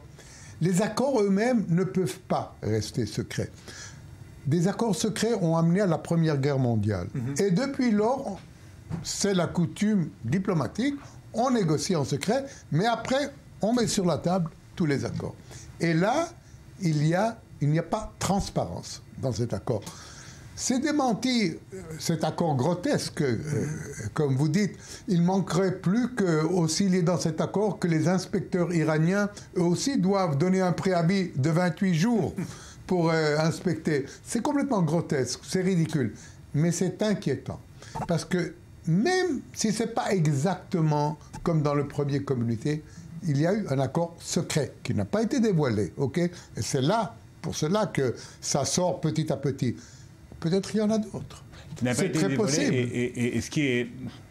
les accords eux-mêmes ne peuvent pas rester secrets. Des accords secrets ont amené à la Première Guerre mondiale. Et depuis lors, c'est la coutume diplomatique, on négocie en secret, mais après, on met sur la table tous les accords. Et là, il n'y a pas de transparence dans cet accord. C'est démenti, cet accord grotesque, comme vous dites. Il manquerait plus aussi, il est dans cet accord que les inspecteurs iraniens, eux aussi, doivent donner un préavis de 28 jours pour inspecter. C'est complètement grotesque, c'est ridicule. Mais c'est inquiétant. Parce que même si ce n'est pas exactement comme dans le premier communiqué, il y a eu un accord secret qui n'a pas été dévoilé. Okay ? Et c'est là, pour cela que ça sort petit à petit. Peut-être il y en a d'autres. C'est très possible. Et ce qui est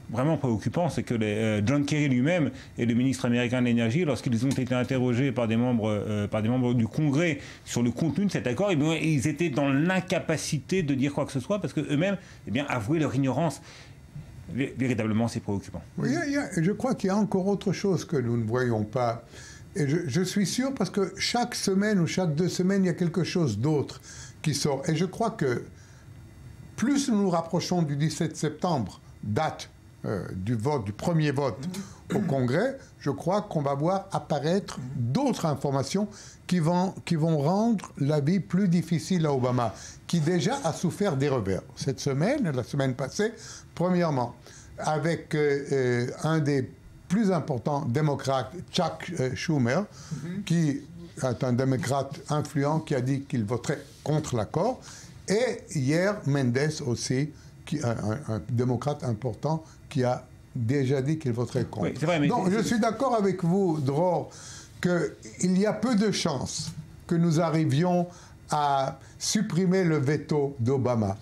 vraiment préoccupant, c'est que John Kerry lui-même et le ministre américain de l'énergie, lorsqu'ils ont été interrogés par des membres du Congrès sur le contenu de cet accord, ils étaient dans l'incapacité de dire quoi que ce soit parce qu'eux-mêmes avouaient leur ignorance. Véritablement, c'est préoccupant. Oui, je crois qu'il y a encore autre chose que nous ne voyons pas. Et je suis sûr parce que chaque semaine ou chaque 2 semaines, il y a quelque chose d'autre qui sort. Et je crois que plus nous nous rapprochons du 17 septembre, date du premier vote au Congrès, je crois qu'on va voir apparaître d'autres informations qui vont rendre la vie plus difficile à Obama, qui déjà a souffert des revers. Cette semaine, la semaine passée, premièrement, avec un des plus importants démocrates, Chuck Schumer, qui est un démocrate influent qui a dit qu'il voterait contre l'accord. Et hier, Mendes aussi, un démocrate important, qui a déjà dit qu'il voterait contre. Oui, donc je suis d'accord avec vous, Dror, qu'il y a peu de chances que nous arrivions à supprimer le veto d'Obama.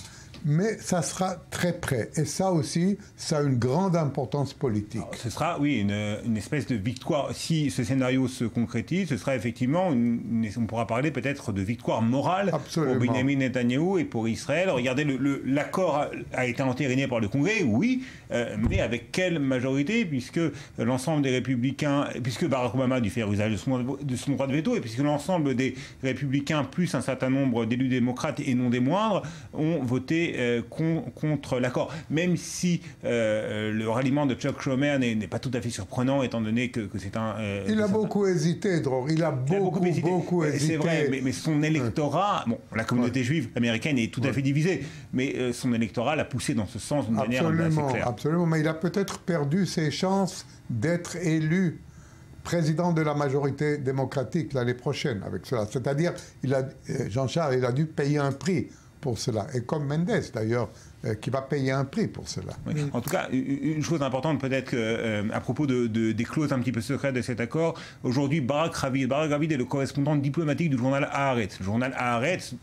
Mais ça sera très près. Et ça aussi, ça a une grande importance politique. Alors, ce sera, oui, une espèce de victoire. Si ce scénario se concrétise, ce sera effectivement, on pourra parler peut-être de victoire morale pour Benjamin Netanyahou et pour Israël. Regardez, l'accord a été entériné par le Congrès, oui, mais avec quelle majorité, puisque l'ensemble des républicains, puisque Barack Obama a dû faire usage de son droit de veto, et puisque l'ensemble des républicains, plus un certain nombre d'élus démocrates et non des moindres, ont voté contre l'accord. Même si le ralliement de Chuck Schumer n'est pas tout à fait surprenant, étant donné que c'est un... il a beaucoup hésité, Dror. Il a beaucoup hésité. C'est vrai, mais son électorat... Bon, la communauté juive américaine est tout à fait divisée, mais son électorat l'a poussé dans ce sens d'une manière assez claire. Absolument, mais il a peut-être perdu ses chances d'être élu président de la majorité démocratique l'année prochaine avec cela. C'est-à-dire, Jean-Charles, il a dû payer un prix pour cela. Et comme Mendes, d'ailleurs, qui va payer un prix pour cela. Oui. En tout cas, une chose importante peut-être à propos des clauses un petit peu secrètes de cet accord, aujourd'hui, Barak Ravid est le correspondant diplomatique du journal Haaretz. Le journal Haaretz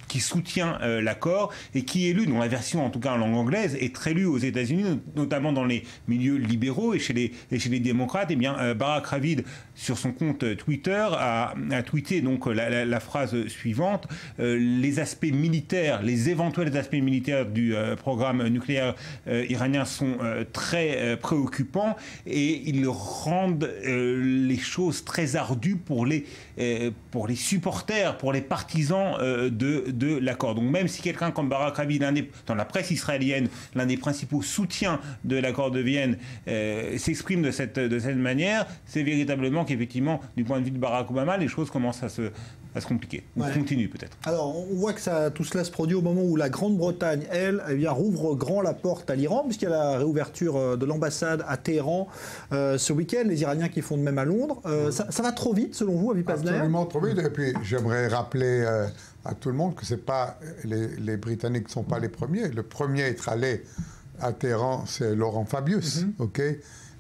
qui soutient l'accord et qui est lu, dont la version en tout cas en langue anglaise est très lue aux États-Unis, notamment dans les milieux libéraux et chez les démocrates. Eh bien, Barak Ravid, sur son compte Twitter, a tweeté donc la phrase suivante: les aspects militaires, les éventuels aspects militaires du programme nucléaire iranien sont très préoccupants et ils rendent les choses très ardues pour les supporters, pour les partisans de l'accord. Donc même si quelqu'un comme Barak Ravid, dans la presse israélienne, l'un des principaux soutiens de l'accord de Vienne, s'exprime de cette manière, c'est véritablement qu'effectivement, du point de vue de Barack Obama, les choses commencent à se compliquer. Ou continuent peut-être. Alors, on voit que tout cela se produit au moment où la Grande-Bretagne, elle, rouvre grand la porte à l'Iran, puisqu'il y a la réouverture de l'ambassade à Téhéran ce week-end, les Iraniens qui font de même à Londres. Ça va trop vite, selon vous, Avi Pazner ? Absolument trop vite. Et puis, j'aimerais rappeler à tout le monde que c'est pas les Britanniques ne sont pas les premiers. Le premier à être allé à Téhéran, c'est Laurent Fabius, ok ?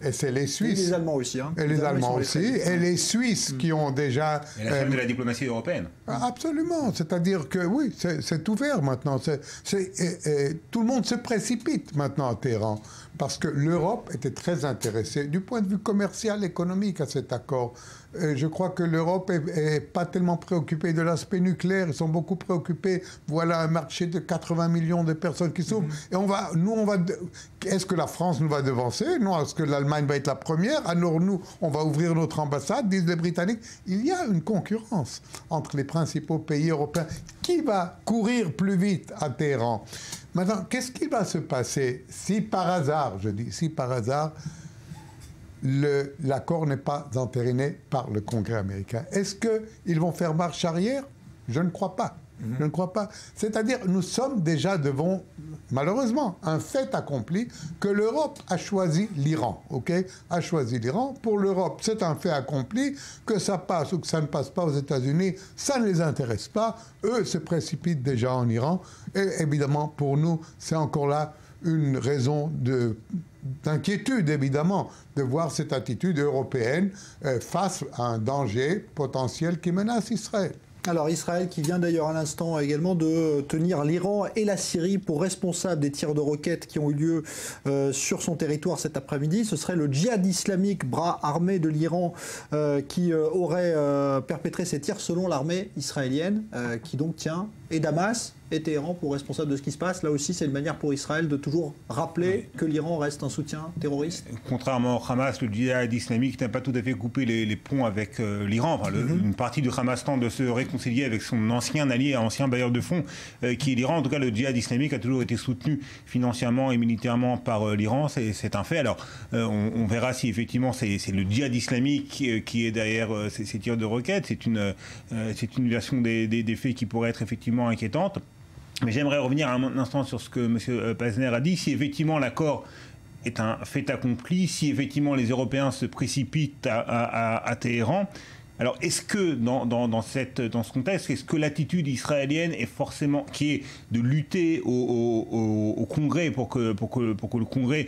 Et c'est les Suisses. Et les Allemands aussi. Hein. Et les Allemands aussi. Et les Suisses qui ont déjà... Et la chef de la diplomatie européenne. Absolument. C'est-à-dire que oui, c'est ouvert maintenant. Tout le monde se précipite maintenant à Téhéran. Parce que l'Europe était très intéressée, du point de vue commercial, économique, à cet accord. Je crois que l'Europe n'est pas tellement préoccupée de l'aspect nucléaire. Ils sont beaucoup préoccupés. Voilà un marché de 80 millions de personnes qui s'ouvrent. Et est-ce que la France nous va devancer? Non. Est-ce que l'Allemagne va être la première? Alors nous, on va ouvrir notre ambassade, disent les Britanniques. Il y a une concurrence entre les principaux pays européens. Qui va courir plus vite à Téhéran? Maintenant, qu'est-ce qui va se passer si par hasard, l'accord n'est pas entériné par le Congrès américain? Est-ce qu'ils vont faire marche arrière? Je ne crois pas. Je ne crois pas. C'est-à-dire, nous sommes déjà devant, malheureusement, un fait accompli que l'Europe a choisi l'Iran. A choisi l'Iran. Pour l'Europe, c'est un fait accompli. Que ça passe ou que ça ne passe pas aux États-Unis, ça ne les intéresse pas. Eux se précipitent déjà en Iran. Et évidemment, pour nous, c'est encore là une raison d'inquiétude, évidemment, de voir cette attitude européenne face à un danger potentiel qui menace Israël. Alors Israël qui vient d'ailleurs à l'instant également de tenir l'Iran et la Syrie pour responsables des tirs de roquettes qui ont eu lieu sur son territoire cet après-midi. Ce serait le djihad islamique, bras armé de l'Iran, qui aurait perpétré ces tirs selon l'armée israélienne, qui donc tient et Damas et Téhéran pour responsables de ce qui se passe. Là aussi, c'est une manière pour Israël de toujours rappeler que l'Iran reste un soutien terroriste. Contrairement au Hamas, le djihad islamique n'a pas tout à fait coupé les ponts avec l'Iran. Enfin, une partie du Hamas tente de se réconcilier avec son ancien allié, ancien bailleur de fonds, qui est l'Iran. En tout cas, le djihad islamique a toujours été soutenu financièrement et militairement par l'Iran. C'est un fait. Alors, on verra si effectivement c'est le djihad islamique qui est derrière ces tirs de roquettes. C'est une version des faits qui pourrait être effectivement inquiétante. Mais j'aimerais revenir un instant sur ce que M. Pazner a dit. Si effectivement l'accord est un fait accompli, si effectivement les Européens se précipitent à Téhéran, Alors, est-ce que dans ce contexte, est-ce que l'attitude israélienne est forcément, qui est de lutter au Congrès pour que le Congrès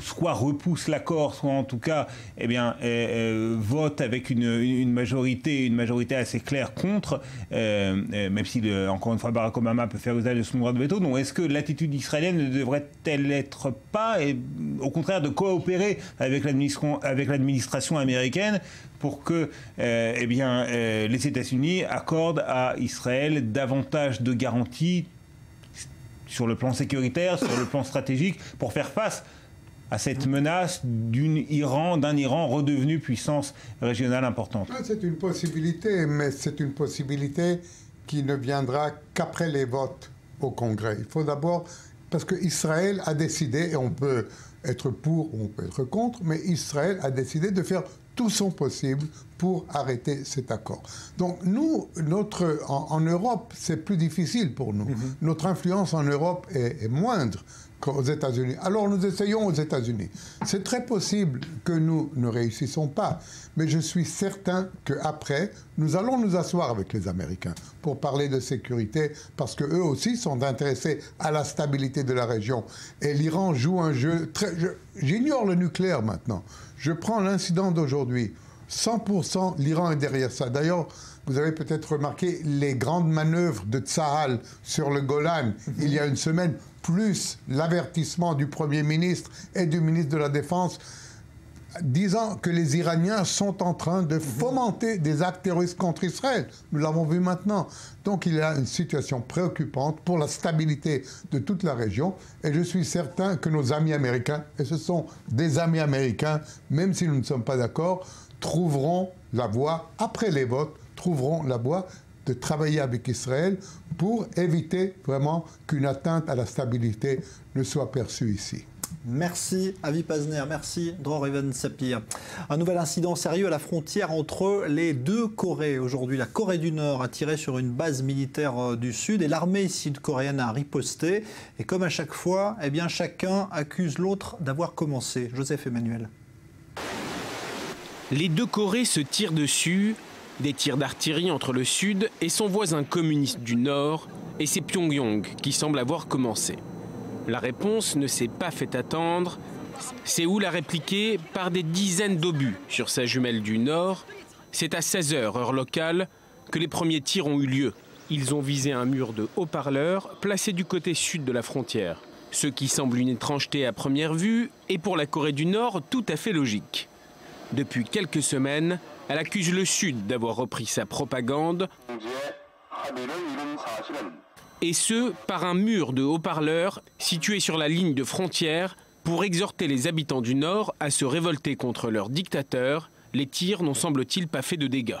soit repousse l'accord, soit en tout cas vote avec une majorité assez claire contre, même si, encore une fois, Barack Obama peut faire usage de son droit de veto. Donc, est-ce que l'attitude israélienne ne devrait-elle être pas, et au contraire, de coopérer avec l'administration américaine pour que les États-Unis accordent à Israël davantage de garanties sur le plan sécuritaire, sur le plan stratégique, pour faire face à cette menace d'un Iran redevenu puissance régionale importante? C'est une possibilité, mais c'est une possibilité qui ne viendra qu'après les votes au Congrès. Il faut d'abord, parce qu'Israël a décidé, et on peut être pour ou on peut être contre, mais Israël a décidé de faire tout son possible pour arrêter cet accord. Donc nous, en Europe, c'est plus difficile pour nous. Notre influence en Europe est moindre qu'aux États-Unis. Alors nous essayons aux États-Unis. C'est très possible que nous ne réussissons pas, mais je suis certain qu'après, nous allons nous asseoir avec les Américains pour parler de sécurité, parce qu'eux aussi sont intéressés à la stabilité de la région. Et l'Iran joue un jeu très... J'ignore le nucléaire maintenant. Je prends l'incident d'aujourd'hui. 100% l'Iran est derrière ça. D'ailleurs, vous avez peut-être remarqué les grandes manœuvres de Tsahal sur le Golan il y a une semaine, plus l'avertissement du Premier ministre et du ministre de la Défense, disant que les Iraniens sont en train de fomenter des actes terroristes contre Israël. Nous l'avons vu maintenant. Donc il y a une situation préoccupante pour la stabilité de toute la région. Et je suis certain que nos amis américains, et ce sont des amis américains, même si nous ne sommes pas d'accord, trouveront la voie, après les votes, trouveront la voie de travailler avec Israël pour éviter vraiment qu'une atteinte à la stabilité ne soit perçue ici. Merci Avi Pazner, merci Dror Even Sapir. Un nouvel incident sérieux à la frontière entre les deux Corées. Aujourd'hui, la Corée du Nord a tiré sur une base militaire du Sud et l'armée sud-coréenne a riposté. Et comme à chaque fois, chacun accuse l'autre d'avoir commencé. Joseph Emmanuel. Les deux Corées se tirent dessus, des tirs d'artillerie entre le Sud et son voisin communiste du Nord, et c'est Pyongyang qui semble avoir commencé. La réponse ne s'est pas fait attendre. Séoul a répliqué par des dizaines d'obus sur sa jumelle du Nord. C'est à 16h, heure locale, que les premiers tirs ont eu lieu. Ils ont visé un mur de haut-parleurs placé du côté sud de la frontière. Ce qui semble une étrangeté à première vue est pour la Corée du Nord tout à fait logique. Depuis quelques semaines, elle accuse le Sud d'avoir repris sa propagande, et ce, par un mur de haut-parleurs situé sur la ligne de frontière pour exhorter les habitants du Nord à se révolter contre leur dictateur. Les tirs n'ont semble-t-il pas fait de dégâts.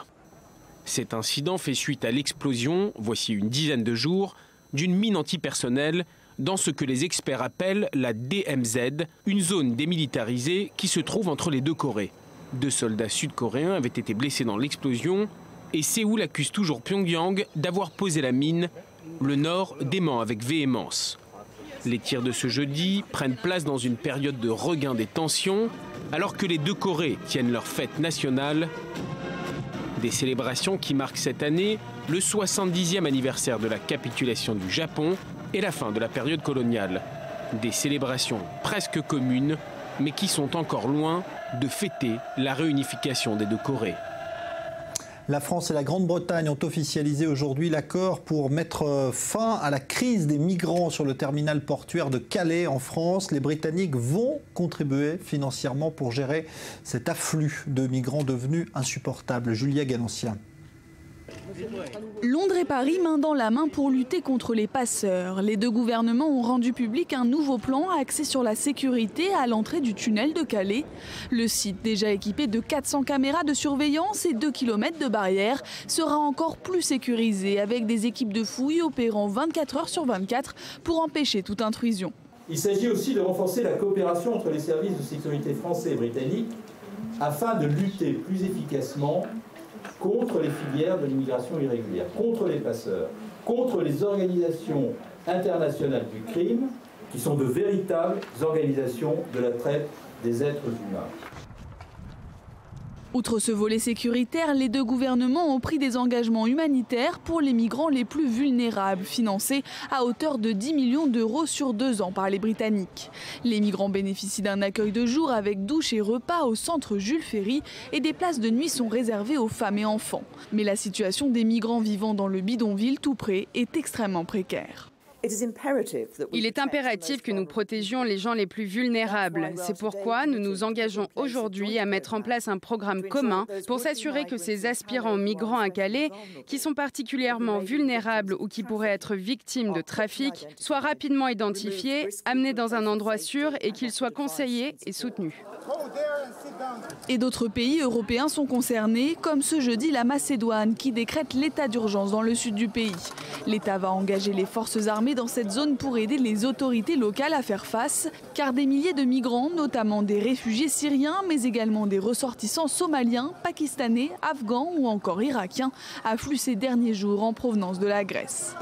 Cet incident fait suite à l'explosion, voici une dizaine de jours, d'une mine antipersonnelle dans ce que les experts appellent la DMZ, une zone démilitarisée qui se trouve entre les deux Corées. 2 soldats sud-coréens avaient été blessés dans l'explosion et Séoul accuse toujours Pyongyang d'avoir posé la mine. Le Nord dément avec véhémence. Les tirs de ce jeudi prennent place dans une période de regain des tensions, alors que les deux Corées tiennent leur fête nationale. Des célébrations qui marquent cette année le 70e anniversaire de la capitulation du Japon et la fin de la période coloniale. Des célébrations presque communes, mais qui sont encore loin de fêter la réunification des deux Corées. La France et la Grande-Bretagne ont officialisé aujourd'hui l'accord pour mettre fin à la crise des migrants sur le terminal portuaire de Calais en France. Les Britanniques vont contribuer financièrement pour gérer cet afflux de migrants devenu insupportable. Julia Ganancien. Londres et Paris main dans la main pour lutter contre les passeurs. Les deux gouvernements ont rendu public un nouveau plan axé sur la sécurité à l'entrée du tunnel de Calais. Le site, déjà équipé de 400 caméras de surveillance et 2 km de barrières, sera encore plus sécurisé avec des équipes de fouilles opérant 24 heures sur 24 pour empêcher toute intrusion. Il s'agit aussi de renforcer la coopération entre les services de sécurité français et britanniques afin de lutter plus efficacement contre les filières de l'immigration irrégulière, contre les passeurs, contre les organisations internationales du crime, qui sont de véritables organisations de la traite des êtres humains. Outre ce volet sécuritaire, les deux gouvernements ont pris des engagements humanitaires pour les migrants les plus vulnérables, financés à hauteur de 10 millions d'euros sur 2 ans par les Britanniques. Les migrants bénéficient d'un accueil de jour avec douche et repas au centre Jules Ferry et des places de nuit sont réservées aux femmes et enfants. Mais la situation des migrants vivant dans le bidonville tout près est extrêmement précaire. Il est impératif que nous protégions les gens les plus vulnérables. C'est pourquoi nous nous engageons aujourd'hui à mettre en place un programme commun pour s'assurer que ces aspirants migrants à Calais, qui sont particulièrement vulnérables ou qui pourraient être victimes de trafic, soient rapidement identifiés, amenés dans un endroit sûr et qu'ils soient conseillés et soutenus. Et d'autres pays européens sont concernés, comme ce jeudi la Macédoine qui décrète l'état d'urgence dans le sud du pays. L'État va engager les forces armées dans cette zone pour aider les autorités locales à faire face, car des milliers de migrants, notamment des réfugiés syriens, mais également des ressortissants somaliens, pakistanais, afghans ou encore irakiens, affluent ces derniers jours en provenance de la Grèce.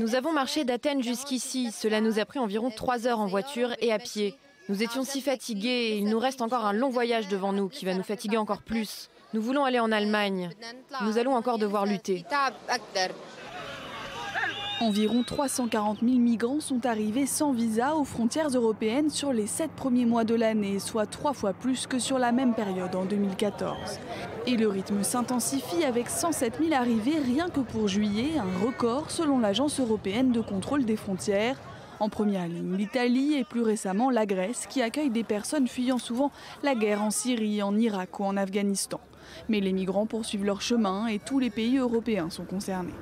Nous avons marché d'Athènes jusqu'ici. Cela nous a pris environ 3 heures en voiture et à pied. Nous étions si fatigués et il nous reste encore un long voyage devant nous qui va nous fatiguer encore plus. Nous voulons aller en Allemagne. Nous allons encore devoir lutter. Environ 340 000 migrants sont arrivés sans visa aux frontières européennes sur les 7 premiers mois de l'année, soit 3 fois plus que sur la même période en 2014. Et le rythme s'intensifie avec 107 000 arrivées rien que pour juillet, un record selon l'Agence européenne de contrôle des frontières. En première ligne, l'Italie et plus récemment la Grèce qui accueille des personnes fuyant souvent la guerre en Syrie, en Irak ou en Afghanistan. Mais les migrants poursuivent leur chemin et tous les pays européens sont concernés.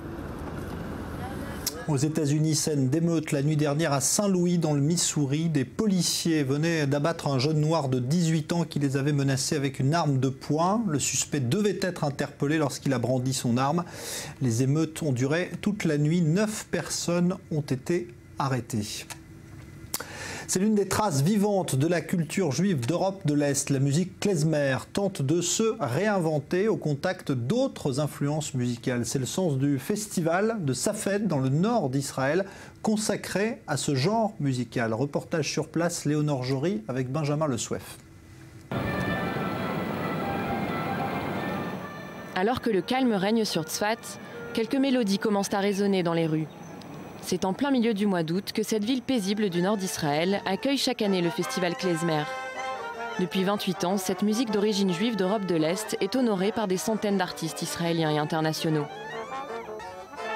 Aux États-Unis, scène d'émeute la nuit dernière à Saint-Louis dans le Missouri. Des policiers venaient d'abattre un jeune noir de 18 ans qui les avait menacés avec une arme de poing. Le suspect devait être interpellé lorsqu'il a brandi son arme. Les émeutes ont duré toute la nuit. 9 personnes ont été arrêtées. C'est l'une des traces vivantes de la culture juive d'Europe de l'Est. La musique klezmer tente de se réinventer au contact d'autres influences musicales. C'est le sens du festival de Safed dans le nord d'Israël, consacré à ce genre musical. Reportage sur place, Léonore Jory avec Benjamin Le Souef. Alors que le calme règne sur Tzfat, quelques mélodies commencent à résonner dans les rues. C'est en plein milieu du mois d'août que cette ville paisible du nord d'Israël accueille chaque année le festival klezmer. Depuis 28 ans, cette musique d'origine juive d'Europe de l'Est est honorée par des centaines d'artistes israéliens et internationaux.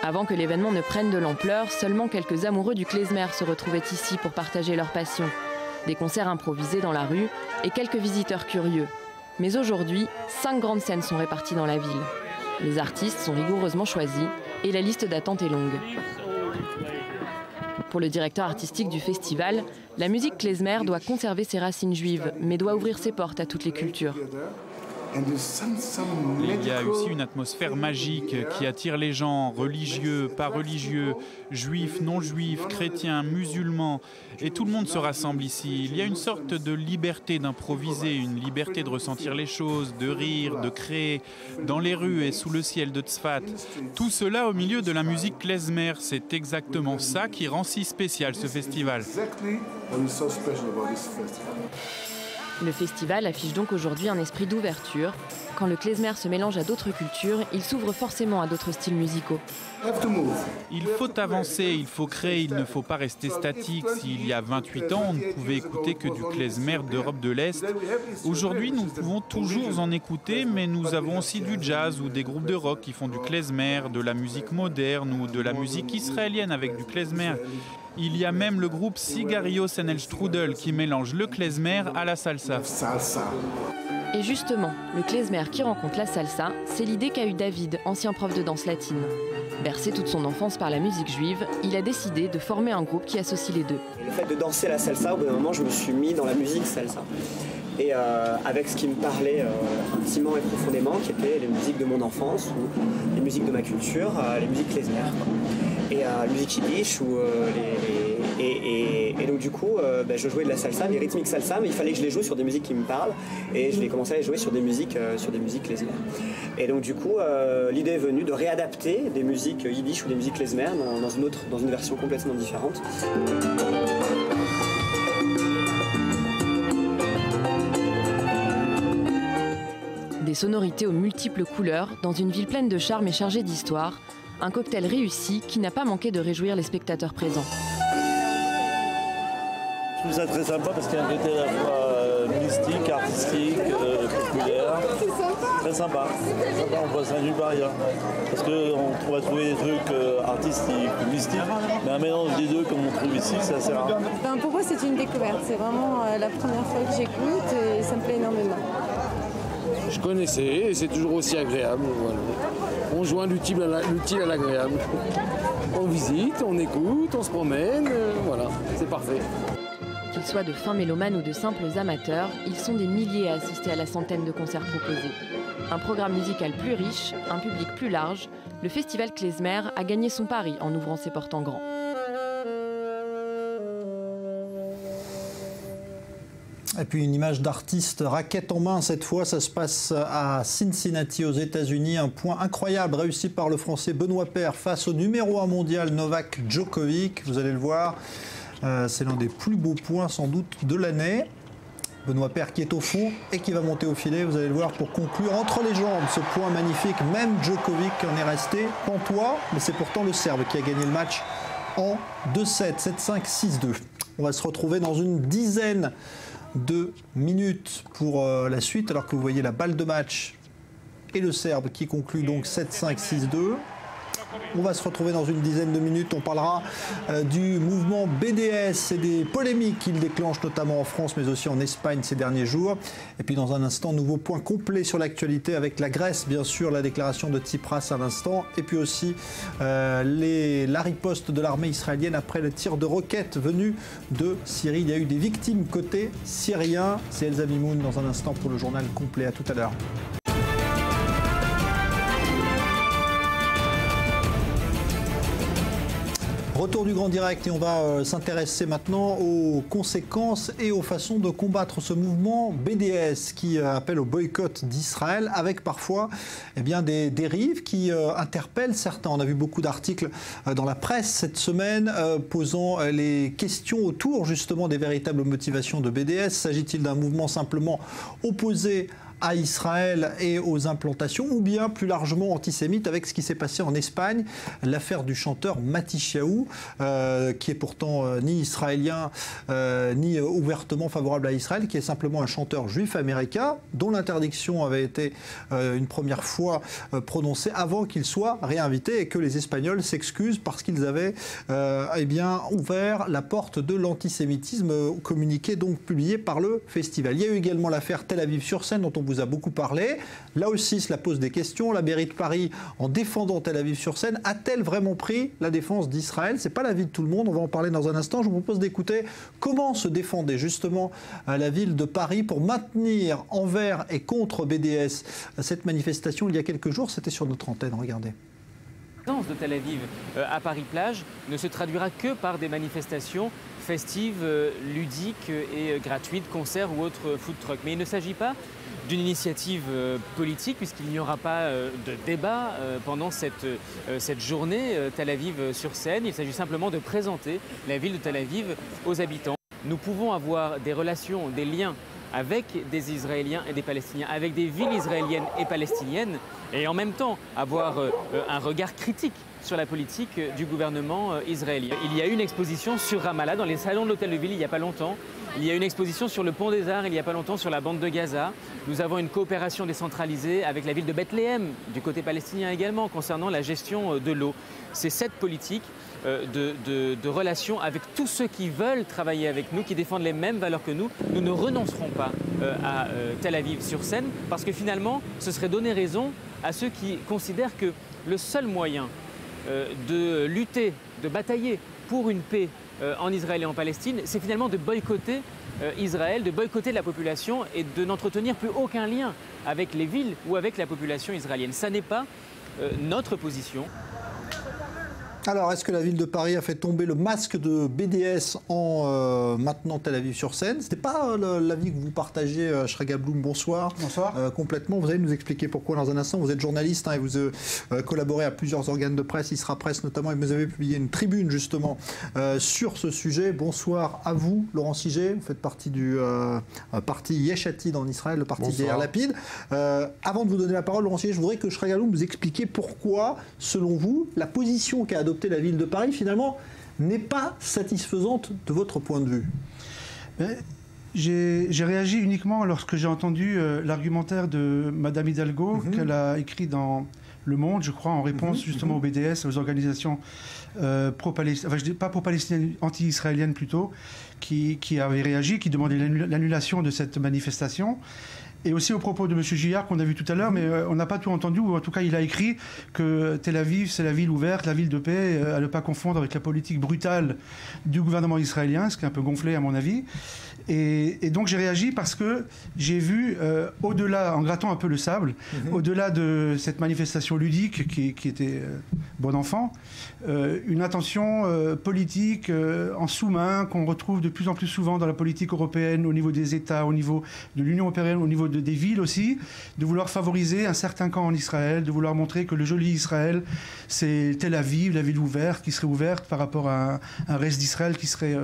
Avant que l'événement ne prenne de l'ampleur, seulement quelques amoureux du klezmer se retrouvaient ici pour partager leur passion. Des concerts improvisés dans la rue et quelques visiteurs curieux. Mais aujourd'hui, 5 grandes scènes sont réparties dans la ville. Les artistes sont rigoureusement choisis et la liste d'attente est longue. Pour le directeur artistique du festival, la musique klezmer doit conserver ses racines juives, mais doit ouvrir ses portes à toutes les cultures. Il y a aussi une atmosphère magique qui attire les gens, religieux, pas religieux, juifs, non juifs, chrétiens, musulmans. Et tout le monde se rassemble ici. Il y a une sorte de liberté d'improviser, une liberté de ressentir les choses, de rire, de créer, dans les rues et sous le ciel de Tzfat. Tout cela au milieu de la musique klezmer. C'est exactement ça qui rend si spécial ce festival. Le festival affiche donc aujourd'hui un esprit d'ouverture. Quand le klezmer se mélange à d'autres cultures, il s'ouvre forcément à d'autres styles musicaux. Il faut avancer, il faut créer, il ne faut pas rester statique. S'il y a 28 ans, on ne pouvait écouter que du klezmer d'Europe de l'Est. Aujourd'hui, nous pouvons toujours en écouter, mais nous avons aussi du jazz ou des groupes de rock qui font du klezmer, de la musique moderne ou de la musique israélienne avec du klezmer. Il y a même le groupe Sigario Senel Strudel qui mélange le klezmer à la salsa. Et justement, le klezmer qui rencontre la salsa, c'est l'idée qu'a eue David, ancien prof de danse latine. Bercé toute son enfance par la musique juive, il a décidé de former un groupe qui associe les deux. Le fait de danser la salsa, au bout d'un moment, je me suis mis dans la musique salsa. Et avec ce qui me parlait intimement et profondément, qui étaient les musiques de mon enfance, ou les musiques de ma culture, les musiques klezmer. Et la musique yiddish, et donc du coup, je jouais de la salsa, des rythmiques salsa, mais il fallait que je les joue sur des musiques qui me parlent, et je vais commencer à les jouer sur des musiques klezmer. Et donc du coup, l'idée est venue de réadapter des musiques yiddish ou des musiques klezmer dans une version complètement différente. Des des sonorités aux multiples couleurs dans une ville pleine de charme et chargée d'histoire. Un cocktail réussi qui n'a pas manqué de réjouir les spectateurs présents. Je trouve ça très sympa parce qu'il y a un côté à la fois mystique, artistique, populaire. Très sympa. On voit ça nulle part ailleurs. Parce qu'on va trouver des trucs artistiques, mystiques, mais un mélange des deux comme on trouve ici, c'est assez rare. Pour moi, c'est une découverte. C'est vraiment la première fois que j'écoute et ça me plaît énormément. Je connaissais et c'est toujours aussi agréable. Voilà. On joint l'utile à l'agréable. On visite, on écoute, on se promène, voilà, c'est parfait. Qu'ils soient de fins mélomanes ou de simples amateurs, ils sont des milliers à assister à la centaine de concerts proposés. Un programme musical plus riche, un public plus large, le festival Klezmer a gagné son pari en ouvrant ses portes en grand. Et puis une image d'artiste raquette en main, cette fois ça se passe à Cincinnati aux États-Unis. Un point incroyable réussi par le Français Benoît Paire face au numéro 1 mondial Novak Djokovic. Vous allez le voir, c'est l'un des plus beaux points sans doute de l'année. Benoît Paire qui est au fond et qui va monter au filet, vous allez le voir, pour conclure entre les jambes ce point magnifique. Même Djokovic en est resté pantois, mais c'est pourtant le Serbe qui a gagné le match en 2-7, 7-5, 6-2. On va se retrouver dans une dizaine de minutes pour la suite, alors que vous voyez la balle de match et le Serbe qui conclut donc 7-5, 6-2. On va se retrouver dans une dizaine de minutes. On parlera du mouvement BDS et des polémiques qu'il déclenche notamment en France mais aussi en Espagne ces derniers jours. Et puis dans un instant, nouveau point complet sur l'actualité avec la Grèce, bien sûr, la déclaration de Tsipras à l'instant. Et puis aussi la riposte de l'armée israélienne après le tir de roquettes venu de Syrie. Il y a eu des victimes côté syrien. C'est Elsa Mimoun dans un instant pour le journal complet. À tout à l'heure. Retour du Grand Direct et on va s'intéresser maintenant aux conséquences et aux façons de combattre ce mouvement BDS qui appelle au boycott d'Israël avec parfois des dérives qui interpellent certains. On a vu beaucoup d'articles dans la presse cette semaine posant les questions autour justement des véritables motivations de BDS. S'agit-il d'un mouvement simplement opposé à Israël et aux implantations, ou bien plus largement antisémite avec ce qui s'est passé en Espagne, l'affaire du chanteur Matisyahu, qui est pourtant ni israélien, ni ouvertement favorable à Israël, qui est simplement un chanteur juif américain, dont l'interdiction avait été une première fois prononcée avant qu'il soit réinvité et que les Espagnols s'excusent parce qu'ils avaient ouvert la porte de l'antisémitisme, communiqué donc publié par le festival. Il y a eu également l'affaire Tel Aviv sur scène, dont on vous a beaucoup parlé. Là aussi, cela pose des questions. La mairie de Paris, en défendant Tel Aviv sur scène, a-t-elle vraiment pris la défense d'Israël? C'est pas l'avis de tout le monde. On va en parler dans un instant. Je vous propose d'écouter comment se défendait justement la ville de Paris pour maintenir envers et contre BDS cette manifestation il y a quelques jours. C'était sur notre antenne. Regardez. La présence de Tel Aviv à Paris-Plage ne se traduira que par des manifestations festives, ludiques et gratuites, concerts ou autres food trucks. Mais il ne s'agit pas d'une initiative politique puisqu'il n'y aura pas de débat pendant cette journée Tel Aviv sur scène. Il s'agit simplement de présenter la ville de Tel Aviv aux habitants. Nous pouvons avoir des relations, des liens avec des Israéliens et des Palestiniens, avec des villes israéliennes et palestiniennes, et en même temps avoir un regard critique sur la politique du gouvernement israélien. Il y a eu une exposition sur Ramallah, dans les salons de l'hôtel de ville, il n'y a pas longtemps. Il y a une exposition sur le pont des Arts, il n'y a pas longtemps, sur la bande de Gaza. Nous avons une coopération décentralisée avec la ville de Bethléem, du côté palestinien également, concernant la gestion de l'eau. C'est cette politique de relations avec tous ceux qui veulent travailler avec nous, qui défendent les mêmes valeurs que nous. Nous ne renoncerons pas à Tel Aviv sur scène, parce que finalement, ce serait donner raison à ceux qui considèrent que le seul moyen de lutter, de batailler pour une paix en Israël et en Palestine, c'est finalement de boycotter Israël, de boycotter la population et de n'entretenir plus aucun lien avec les villes ou avec la population israélienne. Ça n'est pas notre position. Alors, est-ce que la ville de Paris a fait tomber le masque de BDS en maintenant Tel Aviv sur scène? Ce n'était pas l'avis que vous partagez, Shraga Blum, bonsoir. Bonsoir. Complètement, vous allez nous expliquer pourquoi dans un instant. Vous êtes journaliste et vous collaborez à plusieurs organes de presse, Isra Presse notamment, et vous avez publié une tribune justement sur ce sujet. Bonsoir à vous, Laurent Siget. Vous faites partie du parti Yesh Atid en Israël, le parti d'Yair Lapid. Avant de vous donner la parole, Laurent Siget, je voudrais que Shraga Blum vous expliquiez pourquoi, selon vous, la position qu'a adoptée la ville de Paris, finalement, n'est pas satisfaisante de votre point de vue. J'ai réagi uniquement lorsque j'ai entendu l'argumentaire de Madame Hidalgo qu'elle a écrit dans Le Monde, je crois, en réponse justement au BDS, aux organisations pro-palestiniennes, enfin je dis pas pro-palestiniennes, anti-israéliennes plutôt, qui avaient réagi, qui demandaient l'annulation de cette manifestation. Et aussi au propos de M. Gillard qu'on a vu tout à l'heure, mais on n'a pas tout entendu, ou en tout cas il a écrit que Tel Aviv c'est la ville ouverte, la ville de paix, à ne pas confondre avec la politique brutale du gouvernement israélien, ce qui est un peu gonflé à mon avis. Et donc j'ai réagi parce que j'ai vu, au-delà, en grattant un peu le sable, au-delà de cette manifestation ludique qui était bon enfant, une intention politique en sous-main qu'on retrouve de plus en plus souvent dans la politique européenne, au niveau des États, au niveau de l'Union européenne, au niveau des villes aussi, de vouloir favoriser un certain camp en Israël, de vouloir montrer que le joli Israël, c'est Tel Aviv, la ville ouverte, qui serait ouverte par rapport à un reste d'Israël qui serait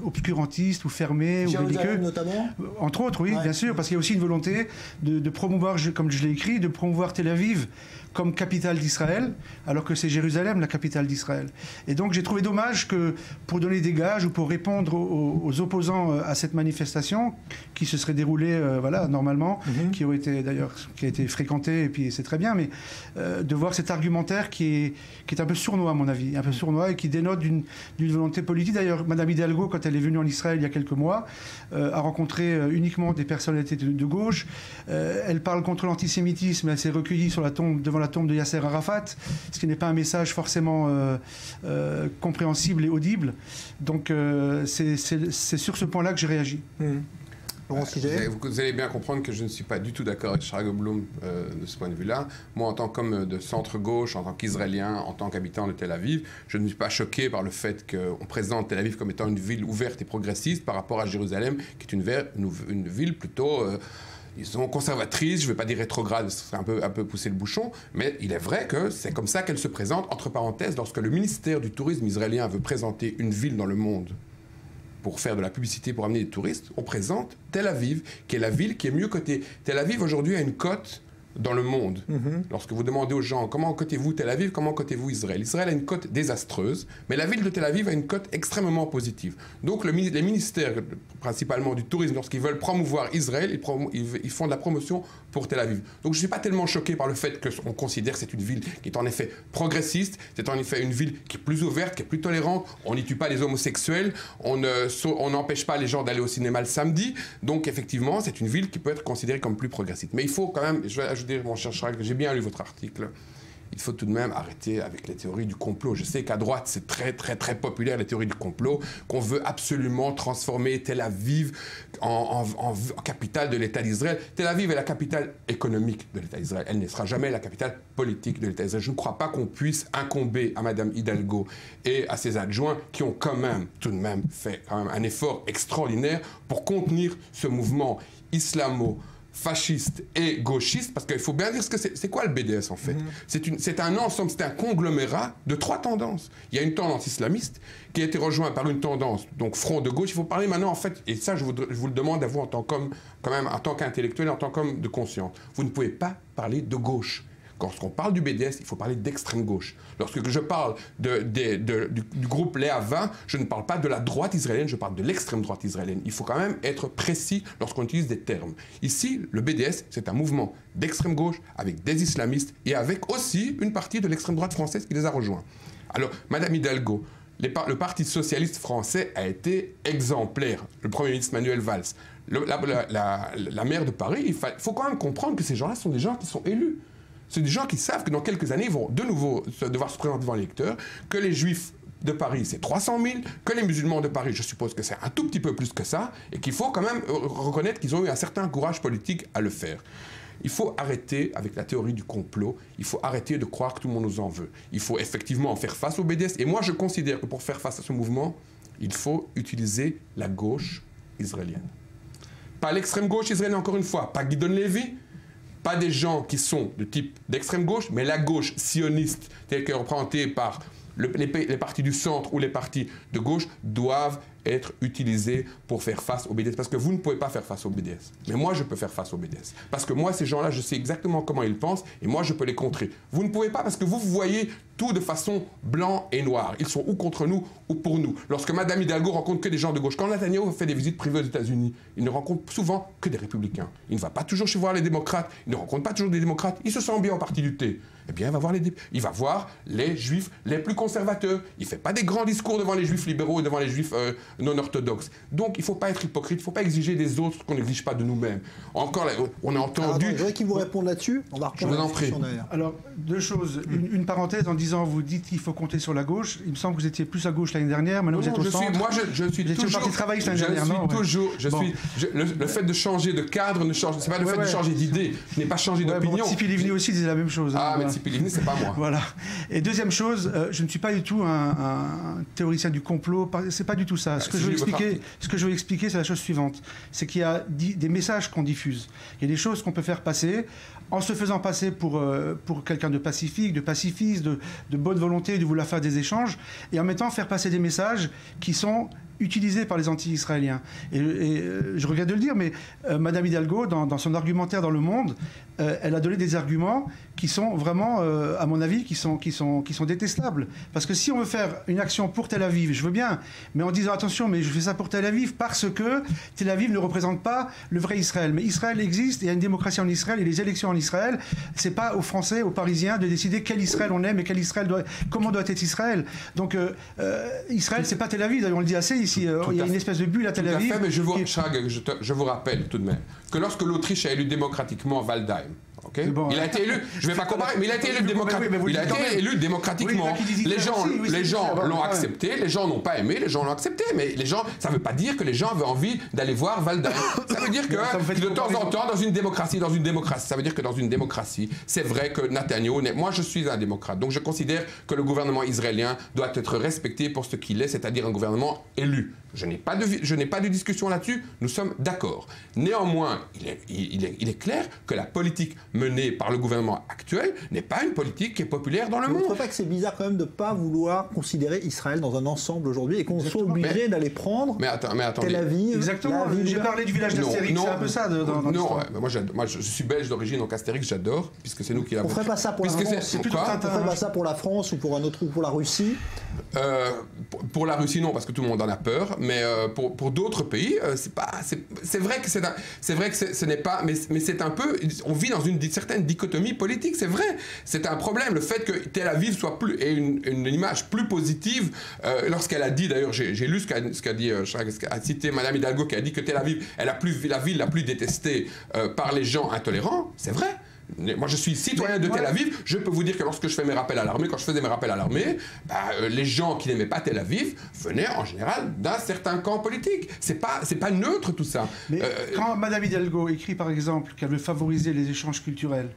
obscurantiste ou fermé ou belliqueux. Notamment. Entre autres, oui, bien sûr, parce qu'il y a aussi une volonté de promouvoir, comme je l'ai écrit, de promouvoir Tel Aviv comme capitale d'Israël, alors que c'est Jérusalem la capitale d'Israël. Et donc j'ai trouvé dommage que, pour donner des gages ou pour répondre aux opposants à cette manifestation, qui se serait déroulée voilà, normalement, qui a été fréquentée, et puis c'est très bien, mais de voir cet argumentaire qui est un peu sournois à mon avis, un peu sournois, et qui dénote d'une volonté politique. D'ailleurs, Madame Hidalgo, quand elle est venue en Israël il y a quelques mois, a rencontré uniquement des personnalités de gauche. Elle parle contre l'antisémitisme, elle s'est recueillie devant la tombe de Yasser Arafat, ce qui n'est pas un message forcément compréhensible et audible. Donc c'est sur ce point-là que j'ai réagi. Vous allez bien comprendre que je ne suis pas du tout d'accord avec Shraga Blum de ce point de vue-là. Moi, en tant qu'homme de centre-gauche, en tant qu'Israélien, en tant qu'habitant de Tel Aviv, je ne suis pas choqué par le fait qu'on présente Tel Aviv comme étant une ville ouverte et progressiste par rapport à Jérusalem, qui est une ville plutôt... disons conservatrice, je ne vais pas dire rétrograde, ce serait un peu pousser le bouchon, mais il est vrai que c'est comme ça qu'elle se présente. Entre parenthèses, lorsque le ministère du Tourisme israélien veut présenter une ville dans le monde pour faire de la publicité, pour amener des touristes, on présente Tel Aviv, qui est la ville qui est mieux cotée. Tel Aviv, aujourd'hui, a une cote dans le monde. Lorsque vous demandez aux gens comment cotez-vous Tel Aviv, comment cotez-vous Israël, Israël a une cote désastreuse, mais la ville de Tel Aviv a une cote extrêmement positive. Donc les ministères, principalement du tourisme, lorsqu'ils veulent promouvoir Israël, ils font de la promotion pour Tel Aviv. Donc je ne suis pas tellement choqué par le fait qu'on considère que c'est une ville qui est en effet progressiste, c'est en effet une ville qui est plus ouverte, qui est plus tolérante, on n'y tue pas les homosexuels, on n'empêche pas les gens d'aller au cinéma le samedi, donc effectivement c'est une ville qui peut être considérée comme plus progressiste. Mais il faut quand même, je vais ajouter, mon cher Shraga, j'ai bien lu votre article, il faut tout de même arrêter avec les théories du complot. Je sais qu'à droite, c'est très, très, très populaire, les théories du complot, qu'on veut absolument transformer Tel Aviv en capitale de l'État d'Israël. Tel Aviv est la capitale économique de l'État d'Israël. Elle ne sera jamais la capitale politique de l'État d'Israël. Je ne crois pas qu'on puisse incomber à Mme Hidalgo et à ses adjoints qui ont quand même, tout de même, fait quand même un effort extraordinaire pour contenir ce mouvement islamo-fasciste et gauchiste, parce qu'il faut bien dire ce que c'est quoi le BDS en fait. C'est un ensemble, c'est un conglomérat de trois tendances. Il y a une tendance islamiste qui a été rejointe par une tendance, donc front de gauche. Il faut parler maintenant en fait, et ça je vous le demande à vous en tant qu'homme, quand même en tant qu'intellectuel, en tant qu'homme de conscience. Vous ne pouvez pas parler de gauche. Lorsqu'on parle du BDS, il faut parler d'extrême gauche. Lorsque je parle du groupe Léa 20, je ne parle pas de la droite israélienne, je parle de l'extrême droite israélienne. Il faut quand même être précis lorsqu'on utilise des termes. Ici, le BDS, c'est un mouvement d'extrême gauche avec des islamistes et avec aussi une partie de l'extrême droite française qui les a rejoints. Alors, Madame Hidalgo, le Parti socialiste français a été exemplaire. Le Premier ministre Manuel Valls, la maire de Paris, il faut quand même comprendre que ces gens-là sont des gens qui sont élus. C'est des gens qui savent que dans quelques années, ils vont de nouveau devoir se présenter devant les électeurs, que les juifs de Paris, c'est 300 000, que les musulmans de Paris, je suppose que c'est un tout petit peu plus que ça, et qu'il faut quand même reconnaître qu'ils ont eu un certain courage politique à le faire. Il faut arrêter avec la théorie du complot. Il faut arrêter de croire que tout le monde nous en veut. Il faut effectivement faire face au BDS. Et moi, je considère que pour faire face à ce mouvement, il faut utiliser la gauche israélienne. Pas l'extrême gauche israélienne, encore une fois. Pas Gideon Levy, pas des gens qui sont de type d'extrême gauche, mais la gauche sioniste, telle qu'elle est représentée par les partis du centre ou les partis de gauche, doivent être utilisés pour faire face au BDS. Parce que vous ne pouvez pas faire face au BDS. Mais moi, je peux faire face au BDS. Parce que moi, ces gens-là, je sais exactement comment ils pensent et moi, je peux les contrer. Vous ne pouvez pas parce que vous voyez tout de façon blanc et noir. Ils sont ou contre nous ou pour nous. Lorsque Mme Hidalgo rencontre que des gens de gauche, quand Netanyahu fait des visites privées aux États-Unis, il ne rencontre souvent que des républicains. Il ne va pas toujours chez voir les démocrates. Il ne rencontre pas toujours des démocrates. Il se sent bien au parti du thé. Eh bien, il va voir les juifs les plus conservateurs. Il ne fait pas des grands discours devant les juifs libéraux et devant les juifs non orthodoxes. Donc, il ne faut pas être hypocrite. Il ne faut pas exiger des autres ce qu'on n'exige pas de nous-mêmes. Encore, on a entendu... je voudrais qu'ils vous répondent là-dessus. On va reprendre la discussion derrière. Alors, deux choses. Une parenthèse en disant, vous dites qu'il faut compter sur la gauche. Il me semble que vous étiez plus à gauche l'année dernière. Maintenant, vous êtes au centre. Moi, je suis toujours... Parti travailliste l'année dernière, non? Le fait de changer de cadre ne change... C'est pas le fait de changer d'idée. Je n'ai pas changé d'opinion. Tzipi Livni aussi disait la même chose. Ah, mais Tzipi Livni, c'est pas moi. Voilà. Et deuxième chose, je ne suis pas du tout un théoricien du complot. C'est pas du tout ça. Ce que je veux expliquer, c'est la chose suivante. C'est qu'il y a des messages qu'on diffuse. Il y a des choses qu'on peut faire passer en se faisant passer pour quelqu'un de pacifique, de pacifiste, de bonne volonté, de vouloir faire des échanges, et en mettant faire passer des messages qui sont utilisés par les anti-israéliens. Et je regrette de le dire, mais Mme Hidalgo, dans son argumentaire dans Le Monde, elle a donné des arguments qui sont vraiment, à mon avis, qui sont détestables. Parce que si on veut faire une action pour Tel Aviv, je veux bien, mais en disant attention, mais je fais ça pour Tel Aviv parce que Tel Aviv ne représente pas le vrai Israël. Mais Israël existe, il y a une démocratie en Israël, et les élections en Israël, c'est pas aux Français, aux Parisiens de décider quel Israël on aime et comment doit être Israël. Donc Israël, c'est pas Tel Aviv, on le dit assez ici, il y a une espèce de bulle à Tel Aviv. Tout à fait, mais je vous rappelle tout de même que lorsque l'Autriche a élu démocratiquement Waldheim, okay, il a été élu, je ne vais pas comparer, mais il a été élu démocratiquement. Les gens l'ont accepté, les gens n'ont pas aimé, les gens l'ont accepté, mais les gens, ça ne veut pas dire que les gens avaient envie d'aller voir Waldheim. Ça veut dire que de temps en temps, dans une démocratie, ça veut dire que dans une démocratie, c'est vrai que Netanyahu, moi je suis un démocrate, donc je considère que le gouvernement israélien doit être respecté pour ce qu'il est, c'est-à-dire un gouvernement élu. Je n'ai pas de discussion là-dessus, nous sommes d'accord. Néanmoins, il est clair que la politique menée par le gouvernement actuel n'est pas une politique qui est populaire dans le monde. Vous ne trouvez pas que c'est bizarre quand même de ne pas vouloir considérer Israël dans un ensemble aujourd'hui et qu'on soit obligé d'aller prendre Tel Aviv? Exactement, j'ai parlé du village d'Astérix, c'est un peu ça dans l'histoire. Moi je suis belge d'origine, donc Astérix j'adore, puisque c'est nous qui l'avons. On ne ferait pas ça pour la France, on ne ferait pas ça pour la France ou pour un autre, ou pour la Russie? Pour la Russie non, parce que tout le monde en a peur, mais pour d'autres pays, c'est vrai que ce n'est pas, mais c'est un peu, on vit dans une certaine dichotomie politique, c'est vrai, c'est un problème, le fait que Tel Aviv ait une image plus positive, lorsqu'elle a dit, d'ailleurs j'ai lu ce qu'a dit, a cité Mme Hidalgo, qui a dit que Tel Aviv est la ville la plus détestée par les gens intolérants, c'est vrai. Moi, je suis citoyen de Tel Aviv. Je peux vous dire que lorsque je fais mes rappels à l'armée, les gens qui n'aimaient pas Tel Aviv venaient en général d'un certain camp politique. C'est pas neutre tout ça. Mais quand Mme Hidalgo écrit par exemple qu'elle veut favoriser les échanges culturels,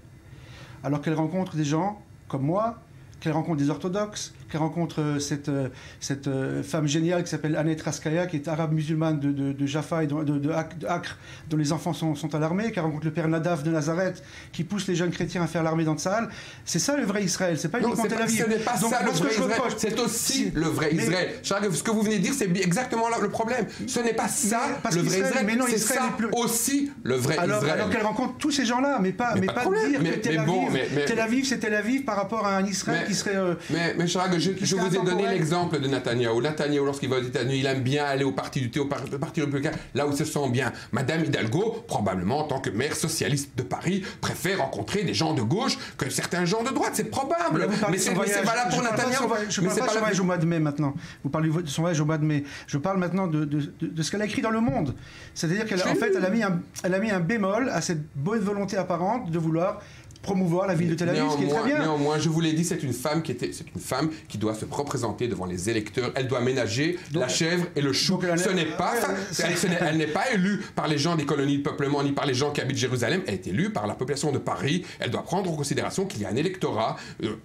alors qu'elle rencontre des gens comme moi, qu'elle rencontre des orthodoxes, qu'elle rencontre cette femme géniale qui s'appelle Annette Raskaya, qui est arabe musulmane de Jaffa et de Acre, dont les enfants sont à l'armée, qu'elle rencontre le père Nadav de Nazareth, qui pousse les jeunes chrétiens à faire l'armée dans Tzahal. C'est ça le vrai Israël, c'est pas uniquement Tel Aviv. Ce n'est pas ça le vrai Israël, c'est aussi le vrai Israël. Ce que vous venez de dire, c'est exactement le problème. Ce n'est pas ça le vrai Israël, c'est ça aussi le vrai Israël. Alors qu'elle rencontre tous ces gens-là, mais pas dire que Tel Aviv, c'est Tel Aviv par rapport à un Israël qui serait... Mais Chirag, je vous ai donné l'exemple de Netanyahou. Netanyahou, lorsqu'il va aux États-Unis, il aime bien aller au parti du thé, au parti républicain, là où il se sent bien. Madame Hidalgo, probablement en tant que maire socialiste de Paris, préfère rencontrer des gens de gauche que certains gens de droite. C'est probable. Mais c'est valable pour Netanyahou. Je ne parle pas de son voyage au mois de mai maintenant. Vous parlez de son voyage au mois de mai. Je parle maintenant de ce qu'elle a écrit dans Le Monde. C'est-à-dire qu'elle a mis un bémol à cette bonne volonté apparente de vouloir promouvoir la ville de Tel Aviv, ce qui est très bien. Néanmoins, je vous l'ai dit, c'est une femme qui doit se représenter devant les électeurs. Elle doit ménager la chèvre et le chou. Elle n'est pas élue par les gens des colonies de peuplement ni par les gens qui habitent Jérusalem. Elle est élue par la population de Paris. Elle doit prendre en considération qu'il y a un électorat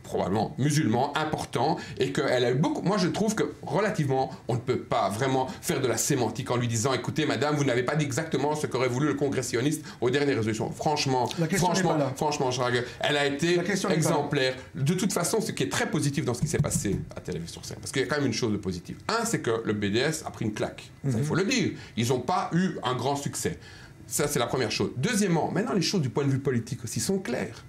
probablement musulman important et qu'elle a beaucoup. Moi, je trouve que relativement, on ne peut pas vraiment faire de la sémantique en lui disant, écoutez, madame, vous n'avez pas dit exactement ce qu'aurait voulu le congressiste aux dernières résolutions. Franchement, elle a été exemplaire. De toute façon, ce qui est très positif dans ce qui s'est passé à Tel Aviv-sur-Seine, parce qu'il y a quand même une chose de positive. Un, c'est que le BDS a pris une claque. Ça, il faut le dire. Ils n'ont pas eu un grand succès. Ça, c'est la première chose. Deuxièmement, maintenant, les choses du point de vue politique aussi sont claires.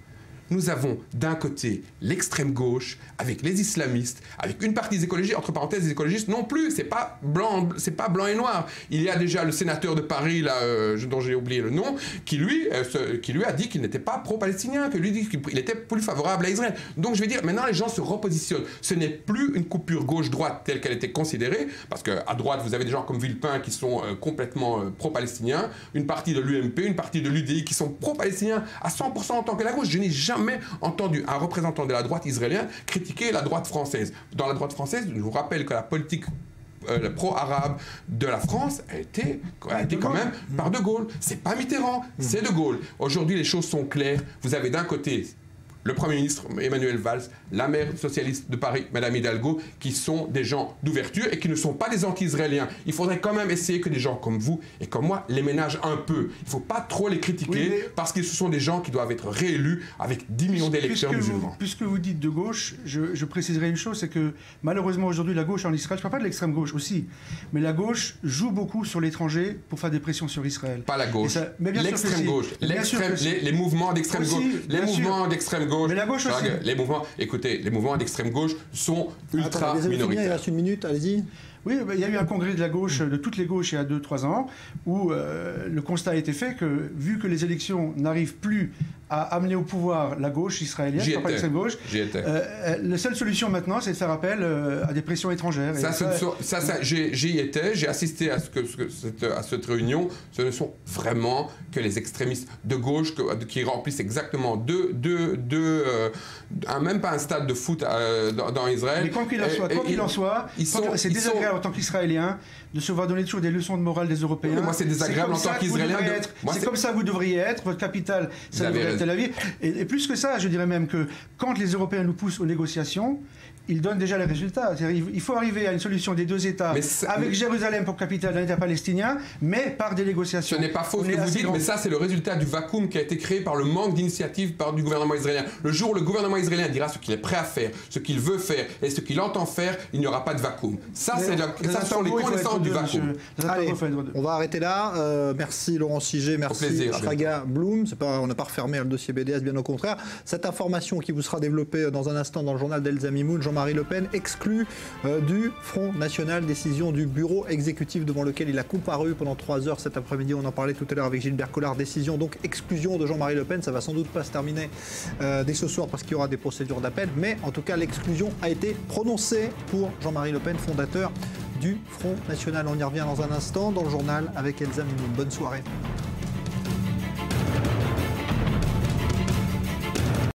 Nous avons d'un côté l'extrême gauche avec les islamistes, avec une partie des écologistes, entre parenthèses, les écologistes non plus, c'est pas blanc et noir. Il y a déjà le sénateur de Paris, là, dont j'ai oublié le nom, qui lui a dit qu'il n'était pas pro-palestinien, que lui dit qu'il était plus favorable à Israël. Donc je vais dire, maintenant les gens se repositionnent. Ce n'est plus une coupure gauche-droite telle qu'elle était considérée, parce qu'à droite vous avez des gens comme Villepin qui sont complètement pro-palestiniens, une partie de l'UMP, une partie de l'UDI qui sont pro-palestiniens à 100% en tant que la gauche. Je n'ai jamais entendu un représentant de la droite israélienne critiquer la droite française. Dans la droite française, je vous rappelle que la politique pro-arabe de la France a été quand même par De Gaulle. C'est pas Mitterrand, c'est De Gaulle. Aujourd'hui, les choses sont claires. Vous avez d'un côté le Premier ministre Emmanuel Valls, la maire socialiste de Paris, Madame Hidalgo, qui sont des gens d'ouverture et qui ne sont pas des anti-israéliens. Il faudrait quand même essayer que des gens comme vous et comme moi les ménagent un peu. Il ne faut pas trop les critiquer parce que ce sont des gens qui doivent être réélus avec 10 millions d'électeurs musulmans. Puisque vous dites de gauche, je préciserai une chose, c'est que malheureusement aujourd'hui la gauche en Israël, je ne parle pas de l'extrême gauche aussi, mais la gauche joue beaucoup sur l'étranger pour faire des pressions sur Israël. Pas la gauche, l'extrême gauche, les mouvements d'extrême gauche, les mouvements d'extrême gauche. Mais la gauche aussi. Les mouvements d'extrême gauche sont ultra minoritaires. Il reste une minute, allez-y. Oui, il y a eu un congrès de la gauche, de toutes les gauches il y a 2-3 ans, où le constat a été fait que, vu que les élections n'arrivent plus à amener au pouvoir la gauche israélienne, pas l'extrême gauche, la seule solution maintenant, c'est de faire appel à des pressions étrangères. J'y étais, j'ai assisté à cette réunion. Ce ne sont vraiment que les extrémistes de gauche qui remplissent exactement même pas un stade de foot dans Israël. Mais quoi qu'il en soit, c'est désagréable en tant qu'Israélien de se voir donner toujours des leçons de morale des Européens. Oui, moi, c'est désagréable en tant qu'Israélien. C'est comme ça que vous devriez être. Votre capitale, ça devrait être Tel Aviv. Et plus que ça, je dirais même que quand les Européens nous poussent aux négociations, ils donnent déjà les résultats. Il faut arriver à une solution des deux États avec Jérusalem pour capitale d'un État palestinien, mais par des négociations. Ce n'est pas faux ce que vous dites, mais ça, c'est le résultat du vacuum qui a été créé par le manque d'initiative du gouvernement israélien. Le jour où le gouvernement israélien dira ce qu'il est prêt à faire, ce qu'il veut faire et ce qu'il entend faire, il n'y aura pas de vacuum. Ça, ce sont les connaissances du vacuum. Allez, on va arrêter là. Merci Laurent Siget, merci Shraga Blum. On n'a pas refermé le dossier BDS, bien au contraire. Cette information qui vous sera développée dans un instant dans le journal d'Elsa Mimoun, Jean-Marie Le Pen exclu du Front National, décision du bureau exécutif devant lequel il a comparu pendant 3 heures cet après-midi. On en parlait tout à l'heure avec Gilbert Collard. Décision donc exclusion de Jean-Marie Le Pen. Ça va sans doute pas se terminer dès ce soir parce qu'il y aura des procédures d'appel, mais en tout cas l'exclusion a été prononcée pour Jean-Marie Le Pen, fondateur du Front National. On y revient dans un instant dans le journal avec Elsa Mimoun. Bonne soirée.